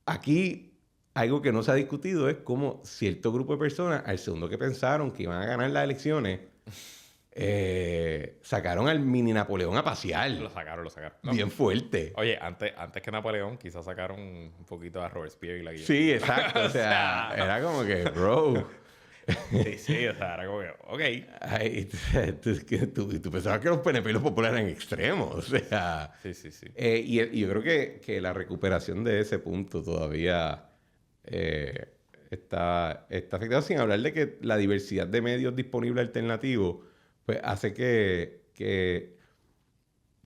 Aquí, algo que no se ha discutido es cómo cierto grupo de personas, al segundo que pensaron que iban a ganar las elecciones, sacaron al mini Napoleón a pasear. Lo sacaron. No. Bien fuerte. Oye, antes que Napoleón, quizás sacaron un poquito a Robespierre y la guía. Sí, exacto. O sea, era como que, bro... Sí, o sea, era como que, ok. Ay, tú pensabas que los PNP y los populares eran extremos, o sea... Sí. Y yo creo que la recuperación de ese punto todavía está afectada, sin hablar de que la diversidad de medios disponibles alternativos, pues hace que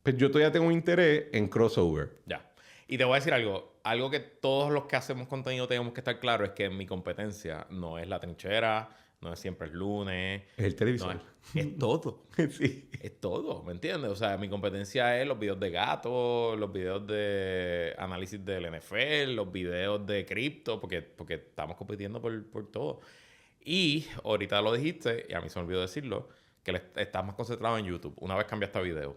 pues yo todavía tengo un interés en crossover. Ya. Y te voy a decir algo que todos los que hacemos contenido tenemos que estar claro es que mi competencia no es la trinchera, no es siempre el lunes. Es el televisor. No es todo. Sí. Es todo, ¿me entiendes? O sea, mi competencia es los videos de gatos, los videos de análisis del NFL, los videos de cripto, porque estamos compitiendo por todo. Y ahorita lo dijiste, y a mí se me olvidó decirlo, que estás más concentrado en YouTube. Una vez cambiaste a video.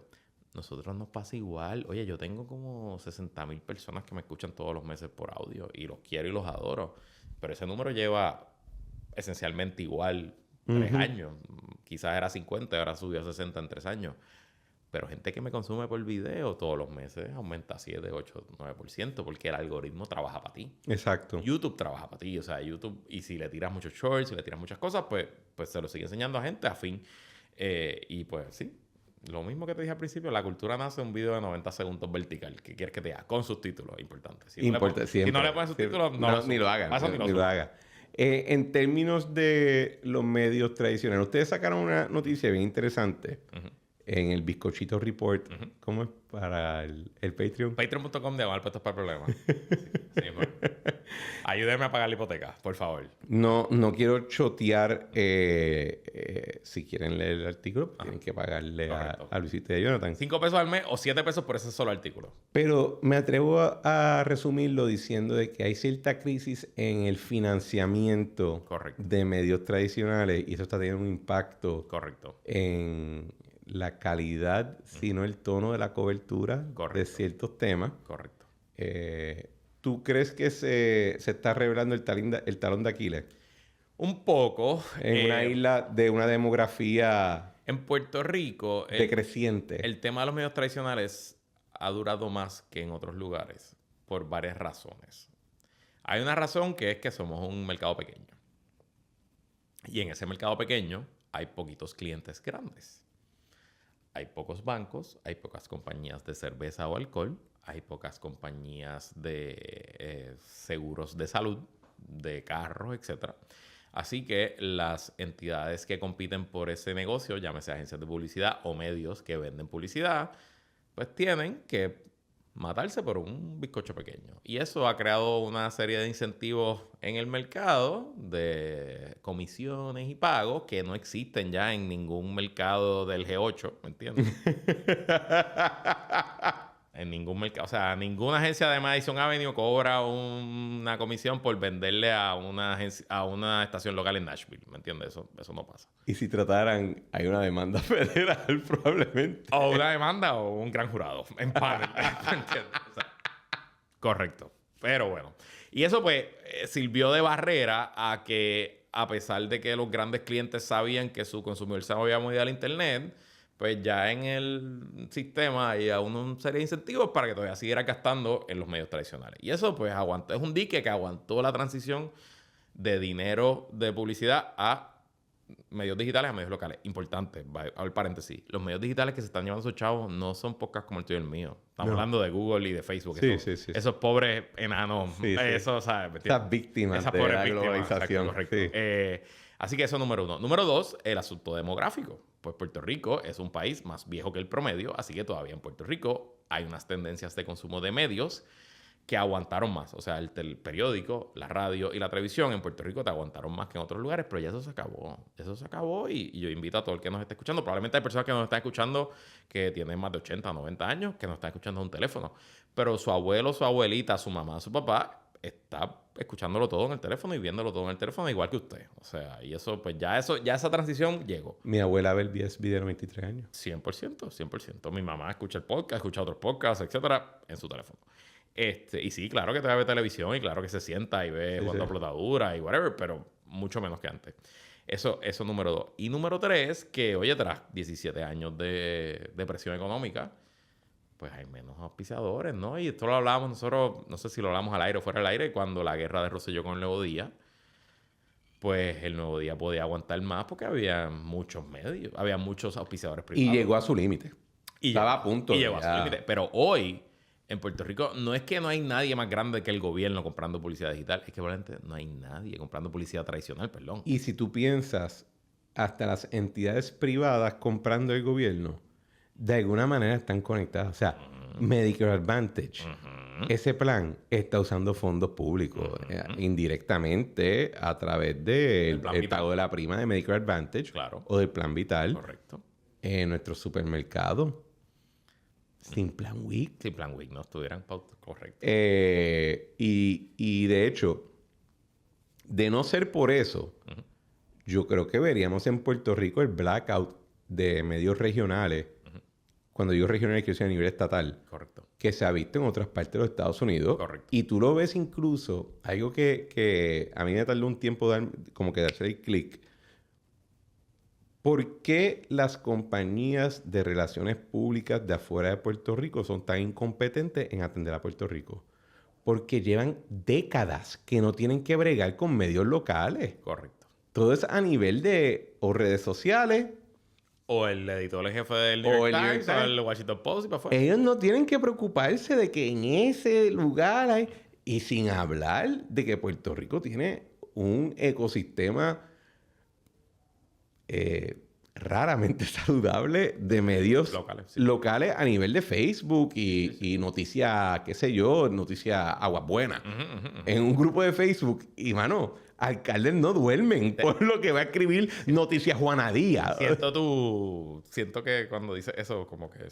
Nosotros nos pasa igual. Oye, yo tengo como 60,000 personas que me escuchan todos los meses por audio y los quiero y los adoro. Pero ese número lleva esencialmente igual 3 años. Quizás era 50 y ahora subió a 60 en 3 años. Pero gente que me consume por video todos los meses aumenta 7, 8, 9% porque el algoritmo trabaja para ti. Exacto. YouTube trabaja para ti. O sea, YouTube, y si le tiras muchos shorts, si le tiras muchas cosas, pues se lo sigue enseñando a gente afín. Y pues sí, lo mismo que te dije al principio, la cultura nace un video de 90 segundos vertical. ¿Qué quieres que te haga? Con subtítulos, importante. Si no le pones subtítulos, ni lo hagan. Ni lo hagan. En términos de los medios tradicionales, ustedes sacaron una noticia bien interesante. En el Bizcochito Report. ¿Cómo es para el Patreon? Patreon.com/puestos para problemas. Sí, bueno. Ayúdenme a pagar la hipoteca, por favor. No quiero chotear. Si quieren leer el artículo, tienen que pagarle a Luisito y a Jonathan. 5 pesos al mes o 7 pesos por ese solo artículo. Pero me atrevo a resumirlo diciendo de que hay cierta crisis en el financiamiento de medios tradicionales y eso está teniendo un impacto en la calidad, sino el tono de la cobertura de ciertos temas. Correcto. ¿Tú crees que se está revelando el talón de Aquiles? Un poco. En una isla de una demografía... En Puerto Rico... decreciente. El tema de los medios tradicionales ha durado más que en otros lugares por varias razones. Hay una razón que es que somos un mercado pequeño. Y en ese mercado pequeño hay poquitos clientes grandes. Hay pocos bancos, hay pocas compañías de cerveza o alcohol, hay pocas compañías de seguros de salud, de carros, etc. Así que las entidades que compiten por ese negocio, llámese agencias de publicidad o medios que venden publicidad, pues tienen que matarse por un bizcocho pequeño. Y eso ha creado una serie de incentivos en el mercado de comisiones y pagos que no existen ya en ningún mercado del G8, ¿me entiendes? En ningún mercado. O sea, ninguna agencia de Madison Avenue cobra una comisión por venderle a una estación local en Nashville. ¿Me entiendes? Eso no pasa. Y si trataran, hay una demanda federal probablemente. O una demanda o un gran jurado. En panel. ¿Me entiendes? O sea, correcto. Pero bueno. Y eso pues sirvió de barrera a que, a pesar de que los grandes clientes sabían que su consumidor se había movido al internet, pues ya en el sistema hay una serie de incentivos para que todavía siguiera gastando en los medios tradicionales. Y eso pues aguantó. Es un dique que aguantó la transición de dinero de publicidad a medios digitales a medios locales. Importante, al paréntesis. Los medios digitales que se están llevando esos chavos no son podcasts como el tuyo y el mío. Estamos hablando de Google y de Facebook. Sí. Esos pobres enanos. Eso, ¿sabes? Esas víctimas de la globalización. Exacto, correcto. Así que eso número 1. Número 2, el asunto demográfico. Pues Puerto Rico es un país más viejo que el promedio, así que todavía en Puerto Rico hay unas tendencias de consumo de medios que aguantaron más. O sea, el periódico, la radio y la televisión en Puerto Rico te aguantaron más que en otros lugares, pero ya eso se acabó. Eso se acabó y yo invito a todo el que nos esté escuchando. Probablemente hay personas que nos están escuchando que tienen más de 80 o 90 años, que nos están escuchando en un teléfono. Pero su abuelo, su abuelita, su mamá, su papá está escuchándolo todo en el teléfono y viéndolo todo en el teléfono igual que usted. O sea, y eso, pues ya esa transición llegó. Mi abuela ve el BSB de 93 años. 100%. Mi mamá escucha el podcast, escucha otros podcasts, etcétera, en su teléfono. Y sí, claro que te ve televisión y claro que se sienta y ve cuando explotadura y whatever, pero mucho menos que antes. Eso número 2. Y número 3, que oye, tras 17 años de depresión económica, pues hay menos auspiciadores, ¿no? Y esto lo hablábamos nosotros, no sé si lo hablamos al aire o fuera del aire, cuando la guerra de Rosselló con el Nuevo Día, pues el Nuevo Día podía aguantar más porque había muchos medios, había muchos auspiciadores privados. Y llegó a su límite. Estaba a punto. Y llegó a su límite. Pero hoy, en Puerto Rico, no es que no hay nadie más grande que el gobierno comprando publicidad digital, es que probablemente no hay nadie comprando publicidad tradicional, perdón. Y si tú piensas, hasta las entidades privadas comprando el gobierno, de alguna manera están conectadas. O sea, Medicare Advantage, ese plan está usando fondos públicos indirectamente a través del pago de la prima de Medicare Advantage o del Plan Vital. Correcto. En nuestros supermercados. Sin Plan WIC. Sin Plan WIC no estuvieran correcto. Y de hecho, de no ser por eso, yo creo que veríamos en Puerto Rico el blackout de medios regionales. Cuando digo regionales, quiero decir a nivel estatal. Correcto. Que se ha visto en otras partes de los Estados Unidos. Correcto. Y tú lo ves incluso, algo que a mí me tardó un tiempo como que darse el clic. ¿Por qué las compañías de relaciones públicas de afuera de Puerto Rico son tan incompetentes en atender a Puerto Rico? Porque llevan décadas que no tienen que bregar con medios locales. Correcto. Todo es a nivel de o redes sociales. O el editor jefe del New York Times, o el Washington Post y para afuera. Ellos no tienen que preocuparse de que en ese lugar hay... Y sin hablar de que Puerto Rico tiene un ecosistema raramente saludable de medios locales a nivel de Facebook y noticias, qué sé yo, noticias aguas buenas. En un grupo de Facebook, y mano, alcaldes no duermen por lo que va a escribir Noticias Juana Díaz. Siento que cuando dices eso, como que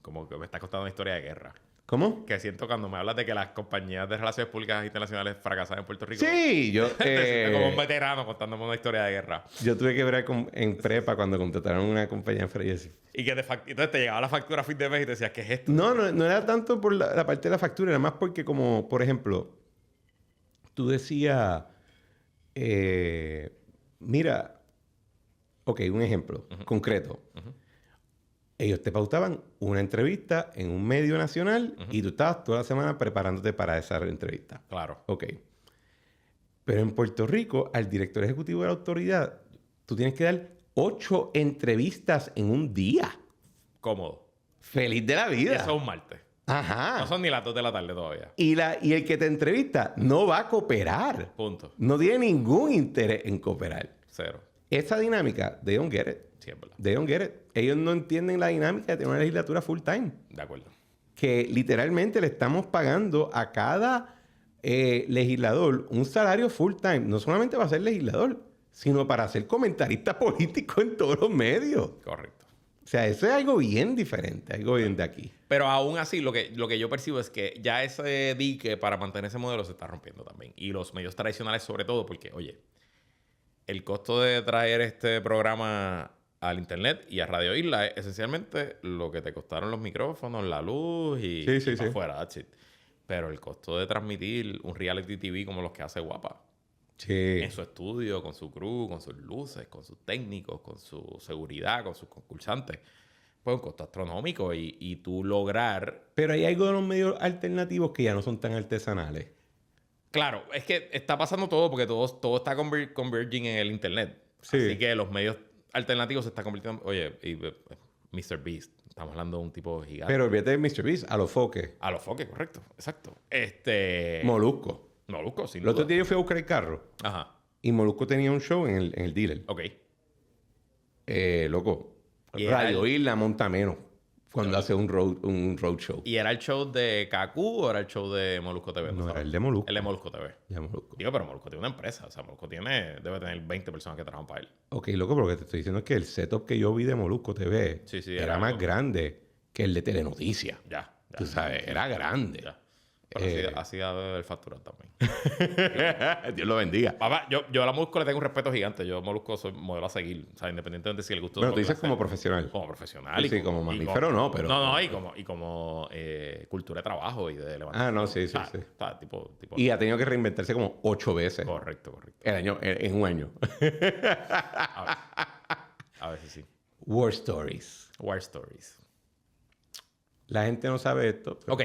como que me está contando una historia de guerra. ¿Cómo? Que siento cuando me hablas de que las compañías de relaciones públicas internacionales fracasan en Puerto Rico. Sí, yo... como un veterano contándome una historia de guerra. Yo tuve que ver en prepa cuando contrataron una compañía en Freyes. Y que entonces te llegaba la factura a fin de mes y te decías, ¿qué es esto? No era tanto por la parte de la factura, era más porque como, por ejemplo, tú decías, mira, ok, un ejemplo concreto. Ellos te pautaban una entrevista en un medio nacional y tú estabas toda la semana preparándote para esa entrevista. Claro. Ok. Pero en Puerto Rico, al director ejecutivo de la autoridad, tú tienes que dar 8 entrevistas en un día. Cómodo. Feliz de la vida. Y eso es un martes. Ajá. No son ni las 2 de la tarde todavía. Y el que te entrevista no va a cooperar. Punto. No tiene ningún interés en cooperar. Cero. Esa dinámica, they don't get it. Siempre. They don't get it. Ellos no entienden la dinámica de tener una legislatura full time. De acuerdo. Que literalmente le estamos pagando a cada legislador un salario full time. No solamente para ser legislador, sino para ser comentarista político en todos los medios. Correcto. O sea, eso es algo bien diferente, algo bien de aquí. Pero aún así, lo que yo percibo es que ya ese dique para mantener ese modelo se está rompiendo también. Y los medios tradicionales sobre todo, porque, oye, el costo de traer este programa al internet y a Radio Isla es esencialmente lo que te costaron los micrófonos, la luz y afuera, that's it. Pero el costo de transmitir un reality TV como los que hace Guapa, en su estudio, con su crew, con sus luces, con sus técnicos, con su seguridad, con sus concursantes, pues un costo astronómico y tú lograr... Pero hay algo de los medios alternativos que ya no son tan artesanales. Claro, es que está pasando todo porque todo está converging en el internet. Sí. Así que los medios alternativos se están convirtiendo... Oye, Mr. Beast, estamos hablando de un tipo gigante. Pero olvídate de Mr. Beast, a los foques. A los foques, correcto, exacto. Molusco, sin duda. El otro día yo fui a buscar el carro. Ajá. Y Molusco tenía un show en el dealer. Ok. Loco. Radio Isla monta menos cuando hace un road show. ¿Y era el show de Kaku o era el show de Molusco TV? No, era el de Molusco. El de Molusco TV. Digo, pero Molusco tiene una empresa. O sea, Molusco debe tener 20 personas que trabajan para él. Ok, loco, pero lo que te estoy diciendo es que el setup que yo vi de Molusco TV era más grande que el de Telenoticias. Ya. Tú sabes, era grande. Ya. Pero así ha de haber facturado también. Dios lo bendiga. Papá, yo a la Molusco le tengo un respeto gigante. Yo a Molusco soy modelo a seguir. O sea, independientemente si le gustó. Bueno, tú dices como profesional. Como profesional. Sí, como mamífero no, pero... No, y como cultura de trabajo y de levantar. Ah, no, sí. Está tipo... Y ha tenido que reinventarse como 8 veces. Correcto. En un año. A veces sí. War Stories. La gente no sabe esto. Pero... Ok.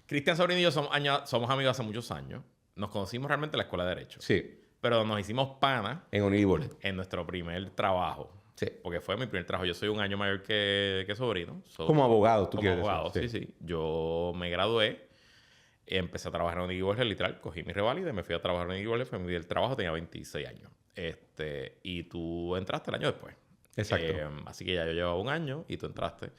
Cristian Sobrino y yo somos amigos hace muchos años. Nos conocimos realmente en la escuela de Derecho. Sí. Pero nos hicimos panas. En Unibol. En nuestro primer trabajo. Sí. Porque fue mi primer trabajo. Yo soy un año mayor que Sobrino. Como abogado, tú quieres decir. Como abogado, sí. Yo me gradué. Empecé a trabajar en Unibol, literal. Cogí mi reválida y me fui a trabajar en Unibol. Fue mi día del trabajo. Tenía 26 años. Y tú entraste el año después. Exacto. Así que ya yo llevaba un año y tú entraste.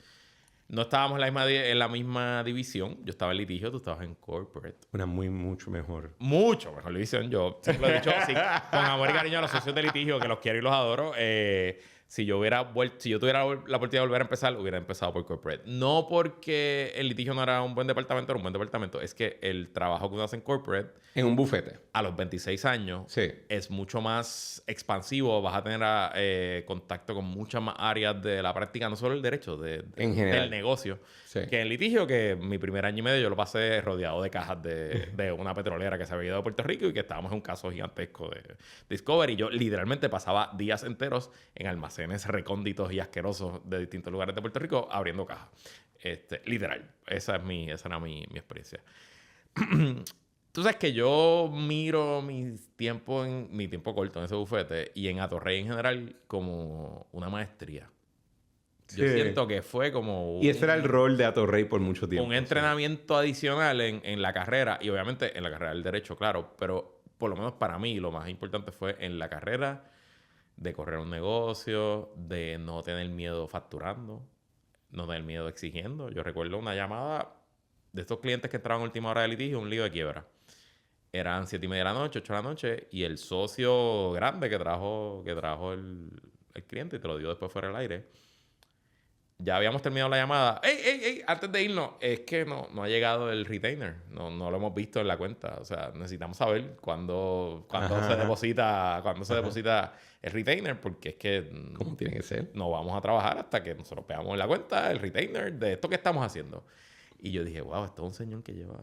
No estábamos en la misma división. Yo estaba en litigio, tú estabas en corporate. Mucho mejor. Mucho mejor división. Yo siempre lo he dicho así, con amor y cariño a los socios de litigio, que los quiero y los adoro. si yo tuviera la oportunidad de volver a empezar, hubiera empezado por corporate. No porque el litigio no era un buen departamento, era un buen departamento. Es que el trabajo que uno hace en corporate... En un bufete. A los 26 años sí. es mucho más expansivo. Vas a tener contacto con muchas más áreas de la práctica, no solo el derecho, en general. del negocio. Sí. Que en litigio, que mi primer año y medio yo lo pasé rodeado de cajas de una petrolera que se había ido a Puerto Rico y que estábamos en un caso gigantesco de Discovery. Yo literalmente pasaba días enteros en almacenes recónditos y asquerosos de distintos lugares de Puerto Rico abriendo cajas. Literal. Esa era mi experiencia. Tú sabes que yo miro mi tiempo corto en ese bufete y en Atorrey en general como una maestría. Yo siento que fue como... Y ese era el rol de Atorrey por mucho tiempo. Un entrenamiento adicional en la carrera. Y obviamente en la carrera del derecho, claro. Pero por lo menos para mí lo más importante fue en la carrera de correr un negocio, de no tener miedo facturando, no tener miedo exigiendo. Yo recuerdo una llamada de estos clientes que entraban a última hora de litigio, un lío de quiebra. Eran 7:30 de la noche, 8 de la noche. Y el socio grande que trajo el cliente y te lo dio después fuera del aire... Ya habíamos terminado la llamada. ¡Ey! Antes de irnos, es que no ha llegado el retainer. No lo hemos visto en la cuenta. O sea, necesitamos saber cuándo se deposita el retainer, porque es que... ¿Cómo tiene que ser? No vamos a trabajar hasta que nosotros veamos en la cuenta el retainer de esto que estamos haciendo. Y yo dije, wow, esto es un señor que lleva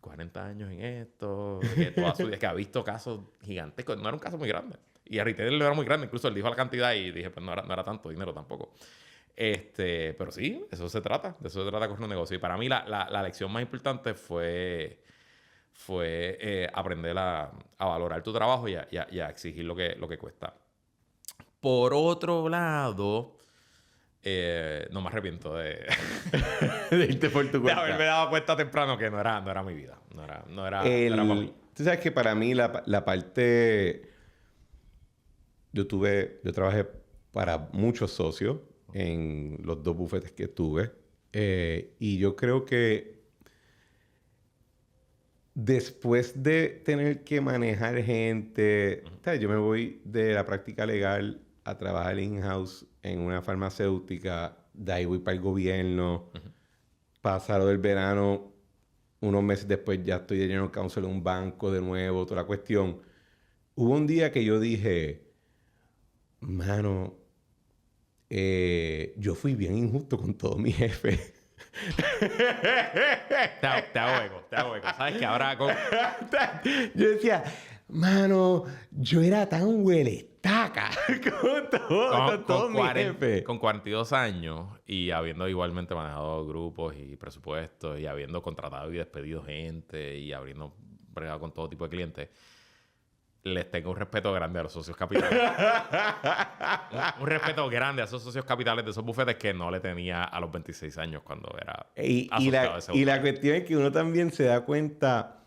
40 años en esto, que toda su vida, que ha visto casos gigantescos. No era un caso muy grande. Y el retainer no era muy grande. Incluso él dijo la cantidad y dije, pues no era tanto dinero tampoco. Pero sí, de eso se trata correr un negocio. Y para mí la lección más importante fue aprender a valorar tu trabajo y a exigir lo que cuesta. Por otro lado, no me arrepiento de irte por tu cuenta. De haberme dado cuenta temprano que no era mi vida. No era para mí. Tú sabes que para mí la parte... Yo trabajé para muchos socios en los 2 bufetes que tuve. Y yo creo que después de tener que manejar gente... ¿sabes? Yo me voy de la práctica legal a trabajar in-house en una farmacéutica. De ahí voy para el gobierno. Pasado el verano, unos meses después ya estoy de General Counsel en un banco de nuevo, toda la cuestión. Hubo un día que yo dije... Mano... yo fui bien injusto con todos mis jefes. Te hago eco. ¿Sabes que ahora Yo decía, mano, yo era tan huelestaca con todos mis jefes. Con 42 años y habiendo igualmente manejado grupos y presupuestos y habiendo contratado y despedido gente y habiendo bregado con todo tipo de clientes, les tengo un respeto grande a los socios capitales. un respeto grande a esos socios capitales de esos bufetes que no le tenía a los 26 años cuando era asociado y la cuestión es que uno también se da cuenta,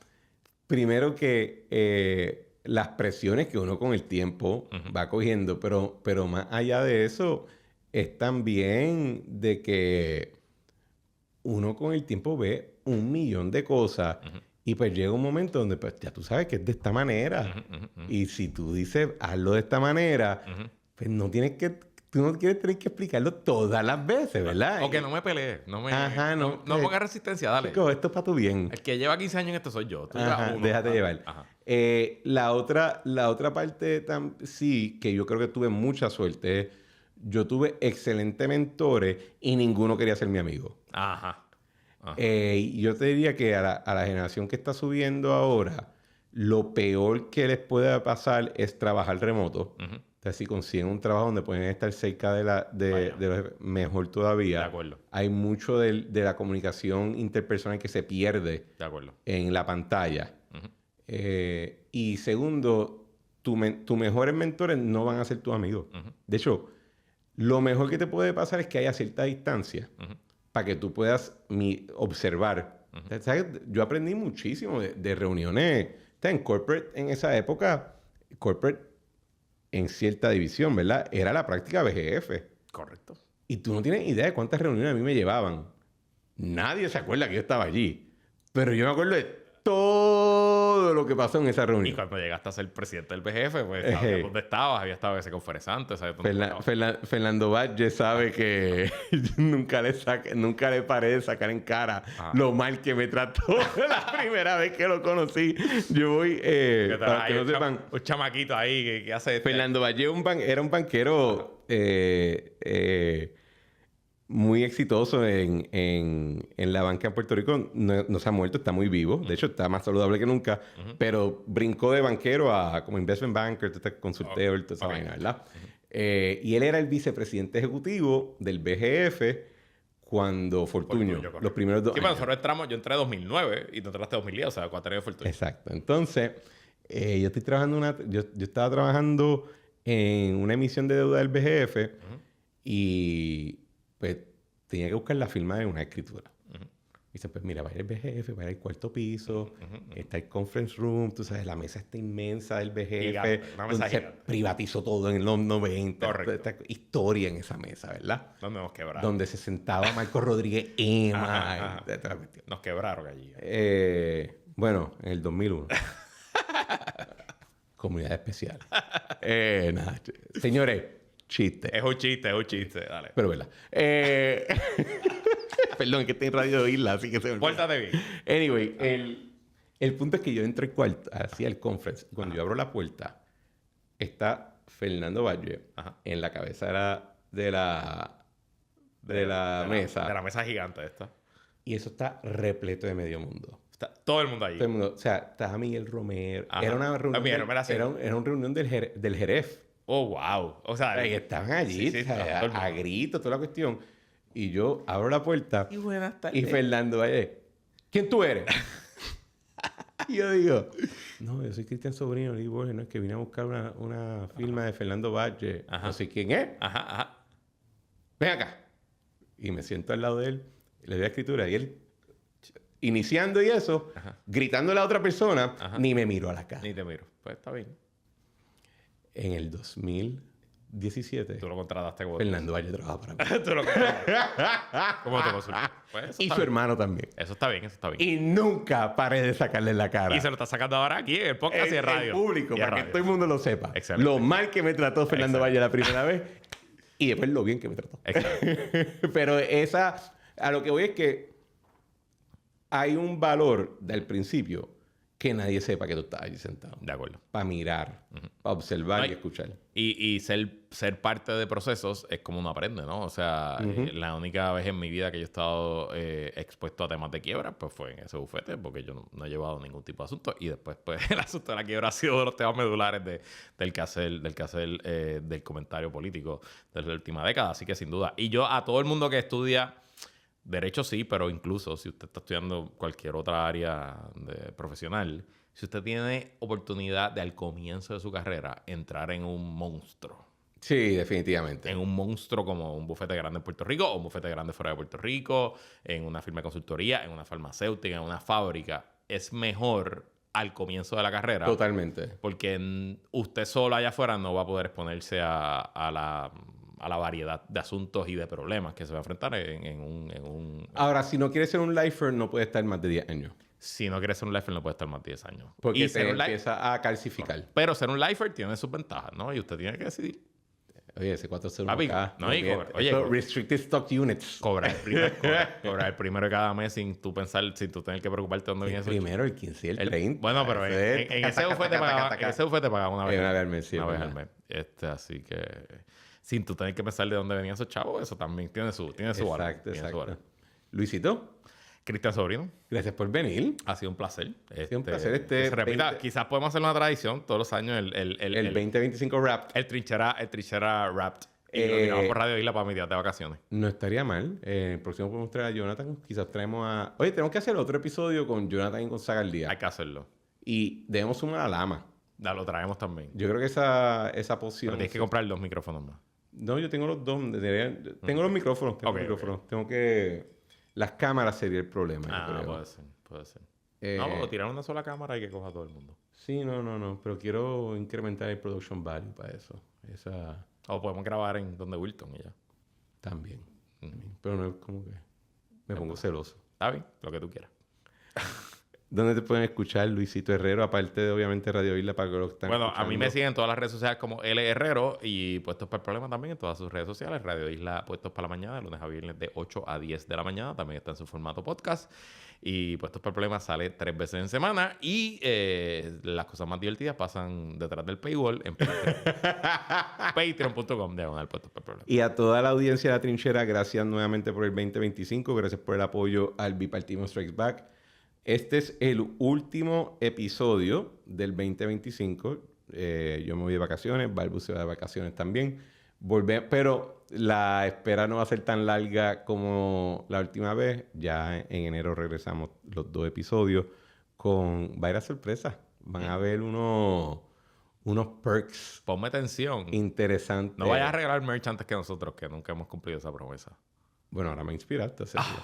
primero que las presiones que uno con el tiempo va cogiendo, pero más allá de eso, es también de que uno con el tiempo ve 1,000,000 de cosas. Y pues llega un momento donde pues, ya tú sabes que es de esta manera. Y si tú dices, hazlo de esta manera, pues tú no quieres tener que explicarlo todas las veces, ¿verdad? O que no me pelees. No pongas resistencia, dale. Chico, esto es para tu bien. El que lleva 15 años en esto soy yo. Déjate llevar. La otra parte, sí, que yo creo que tuve mucha suerte, yo tuve excelentes mentores y ninguno quería ser mi amigo. Yo te diría que a la generación que está subiendo ahora, lo peor que les puede pasar es trabajar remoto. O sea, si consiguen un trabajo donde pueden estar cerca de los mejor todavía. De acuerdo. Hay mucho de la comunicación interpersonal que se pierde en la pantalla. Y segundo, tus mejores mentores no van a ser tus amigos. De hecho, lo mejor que te puede pasar es que haya cierta distancia. Para que tú puedas observar. ¿Sabes? Yo aprendí muchísimo de reuniones. En corporate, en esa época, corporate en cierta división, ¿verdad? Era la práctica BGF. Correcto. Y tú no tienes idea de cuántas reuniones a mí me llevaban. Nadie se acuerda que yo estaba allí. Pero yo me acuerdo de todo lo que pasó en esa reunión. Y cuando llegaste a ser presidente del BGF, pues sabías dónde estabas, había estado ese conferenciante, sabías dónde Fernando Valle sabe que nunca le paré de sacar en cara lo mal que me trató la primera vez que lo conocí. Yo voy, para que no sepan, un chamaquito ahí que hace... Fernando Valle era un banquero muy exitoso en la banca en Puerto Rico. No se ha muerto, está muy vivo. De hecho, está más saludable que nunca. Pero brincó de banquero a como investment banker, consultor, toda esa vaina, ¿verdad? Y él era el vicepresidente ejecutivo del BGF cuando Fortuño, los primeros 2 años. Sí, pero nosotros entramos, yo entré en 2009 y tú entraste en 2010, o sea, 4 años de Fortuño. Exacto. Entonces, yo estaba trabajando en una emisión de deuda del BGF y pues tenía que buscar la firma de una escritura. Y dice, pues mira, va a ir el BGF, va a ir al cuarto piso, está el conference room, tú sabes, la mesa está inmensa del BGF, gigante, una mesa donde se gigante. privatizó todo en los 90. Correcto. Esta historia en esa mesa, ¿verdad? ¿Dónde nos quebraron? Donde se sentaba Marco Rodríguez Ema. Toda la cuestión. Nos quebraron allí. Bueno, en el 2001. Comunidad especial. Nada, señores, chiste. Es un chiste, dale. Pero verdad. Perdón, que estoy en radio de Isla, así que se me olvidó. Pórtate bien. Anyway, el punto es que yo entro al cuarto, hacia el conference. Y cuando yo abro la puerta, está Fernando Valle en la cabeza de la mesa. De la mesa gigante esta. Y eso está repleto de medio mundo. Está todo el mundo allí. Todo el mundo. O sea, estaba Miguel Romero. Era una reunión. Era una reunión del Jerez. Oh, wow. O sea, y estaban allí, sí, o sea, a gritos, toda la cuestión. Y yo abro la puerta. Y buenas tardes. Y Fernando Valle, ¿quién tú eres? Y yo digo, no, yo soy Cristian Sobrino, Lee Borges, no es que vine a buscar una firma de Fernando Valle. No sé quién es. Ven acá. Y me siento al lado de él, le doy la escritura y él, iniciando y eso, gritándole a otra persona, ni me miró a la cara. Ni te miro. Pues está bien. En el 2017, tú lo contrataste como... Fernando Valle trabajaba para mí. Tú lo contrataste. ¿Cómo te consultas? Pues y su hermano también. Eso está bien. Y nunca paré de sacarle la cara. Y se lo está sacando ahora aquí en el podcast y en radio. En público, para que todo el mundo lo sepa. Excelente. Lo mal que me trató Fernando Valle la primera vez y después lo bien que me trató. Pero a lo que voy es que hay un valor del principio que nadie sepa que tú estás allí sentado. De acuerdo. Para mirar, para observar y escuchar. Y ser parte de procesos es como uno aprende, ¿no? O sea, la única vez en mi vida que yo he estado expuesto a temas de quiebra, pues fue en ese bufete, porque yo no he llevado ningún tipo de asunto. Y después, pues, el asunto de la quiebra ha sido de los temas medulares del quehacer del comentario político de la última década. Así que sin duda. Y yo a todo el mundo que estudia derecho sí, pero incluso si usted está estudiando cualquier otra área profesional, si usted tiene oportunidad de al comienzo de su carrera entrar en un monstruo. Sí, definitivamente. En un monstruo como un bufete grande en Puerto Rico o un bufete grande fuera de Puerto Rico, en una firma de consultoría, en una farmacéutica, en una fábrica, es mejor al comienzo de la carrera. Totalmente. Porque usted solo allá afuera no va a poder exponerse a la variedad de asuntos y de problemas que se va a enfrentar en un... Ahora, si no quiere ser un lifer, no puede estar más de 10 años. Si no quiere ser un lifer, no puede estar más de 10 años. Porque se empieza a calcificar. Pero ser un lifer tiene sus ventajas, ¿no? Y usted tiene que decidir. Oye, ese 401k. No, oye, Restricted Stock Units. Cobrar el primero de cada mes sin tú tener que preocuparte de dónde viene eso. El primero, el 15 y el 30. Bueno, pero en ese bufete pagaba una vez al mes. Sí, una vez al mes. Así que sin tú tener que pensar de dónde venían esos chavos, eso también tiene su valor. Exacto. Luisito. Cristian Sobrino. Gracias por venir. Ha sido un placer. Ha sido un placer. Que se repita. Quizás podemos hacer una tradición todos los años. El 2025 Wrapped. El trinchera Wrapped. Y lo tiramos por Radio Isla para mi día de vacaciones. No estaría mal. El próximo podemos traer a Jonathan. Quizás traemos a... Oye, tenemos que hacer otro episodio con Jonathan y con Zagaldía. Hay que hacerlo. Y debemos sumar a Lama. Lo traemos también. Yo creo que esa poción... Pero tienes que comprar 2 micrófonos más. No, yo tengo los 2. Tengo los micrófonos. Tengo que... Las cámaras sería el problema. Puede ser. No, tirar una sola cámara y que coja todo el mundo. Sí, no. Pero quiero incrementar el production value para eso. O podemos grabar en donde Wilton y ya. También. Pero no es como que... Me pongo celoso. Está bien, lo que tú quieras. ¿Dónde te pueden escuchar, Luisito Herrero? Aparte de, obviamente, Radio Isla para que lo están Bueno, escuchando. a mí me siguen en todas las redes sociales como L. Herrero y Puestos para el Problema también en todas sus redes sociales. Radio Isla Puestos para la Mañana, de lunes a viernes de 8 a 10 de la mañana. También está en su formato podcast. Y Puestos para el Problema sale 3 veces en semana. Y las cosas más divertidas pasan detrás del paywall en Patreon. Patreon.com /Puestos para el Problema. Y a toda la audiencia de La Trinchera, gracias nuevamente por el 2025. Gracias por el apoyo al Bipartismo Strikes Back. Este es el último episodio del 2025. Yo me voy de vacaciones, Balbu se va de vacaciones también. Pero la espera no va a ser tan larga como la última vez. Ya en enero regresamos los 2 episodios con varias sorpresas. Van a haber unos perks. Ponme atención. Interesantes. No vayas a regalar merch antes que nosotros, que nunca hemos cumplido esa promesa. Bueno, ahora me inspiraste a hacerlo.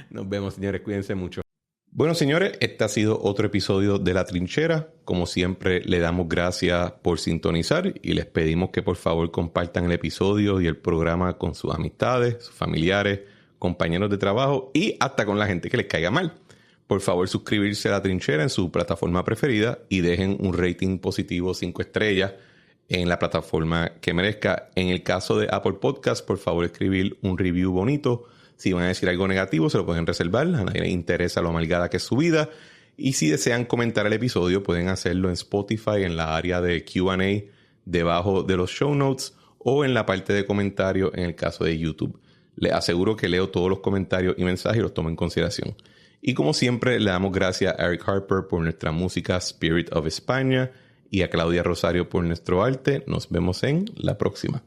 Nos vemos, señores. Cuídense mucho. Bueno, señores, este ha sido otro episodio de La Trinchera. Como siempre, le damos gracias por sintonizar y les pedimos que por favor compartan el episodio y el programa con sus amistades, sus familiares, compañeros de trabajo y hasta con la gente que les caiga mal. Por favor, suscribirse a La Trinchera en su plataforma preferida y dejen un rating positivo 5 estrellas en la plataforma que merezca. En el caso de Apple Podcast, por favor, escribir un review bonito. Si van a decir algo negativo, se lo pueden reservar. A nadie le interesa lo amargada que es su vida. Y si desean comentar el episodio, pueden hacerlo en Spotify, en la área de Q&A, debajo de los show notes, o en la parte de comentarios en el caso de YouTube. Les aseguro que leo todos los comentarios y mensajes y los tomo en consideración. Y como siempre, le damos gracias a Eric Harper por nuestra música Spirit of España y a Claudia Rosario por nuestro arte. Nos vemos en la próxima.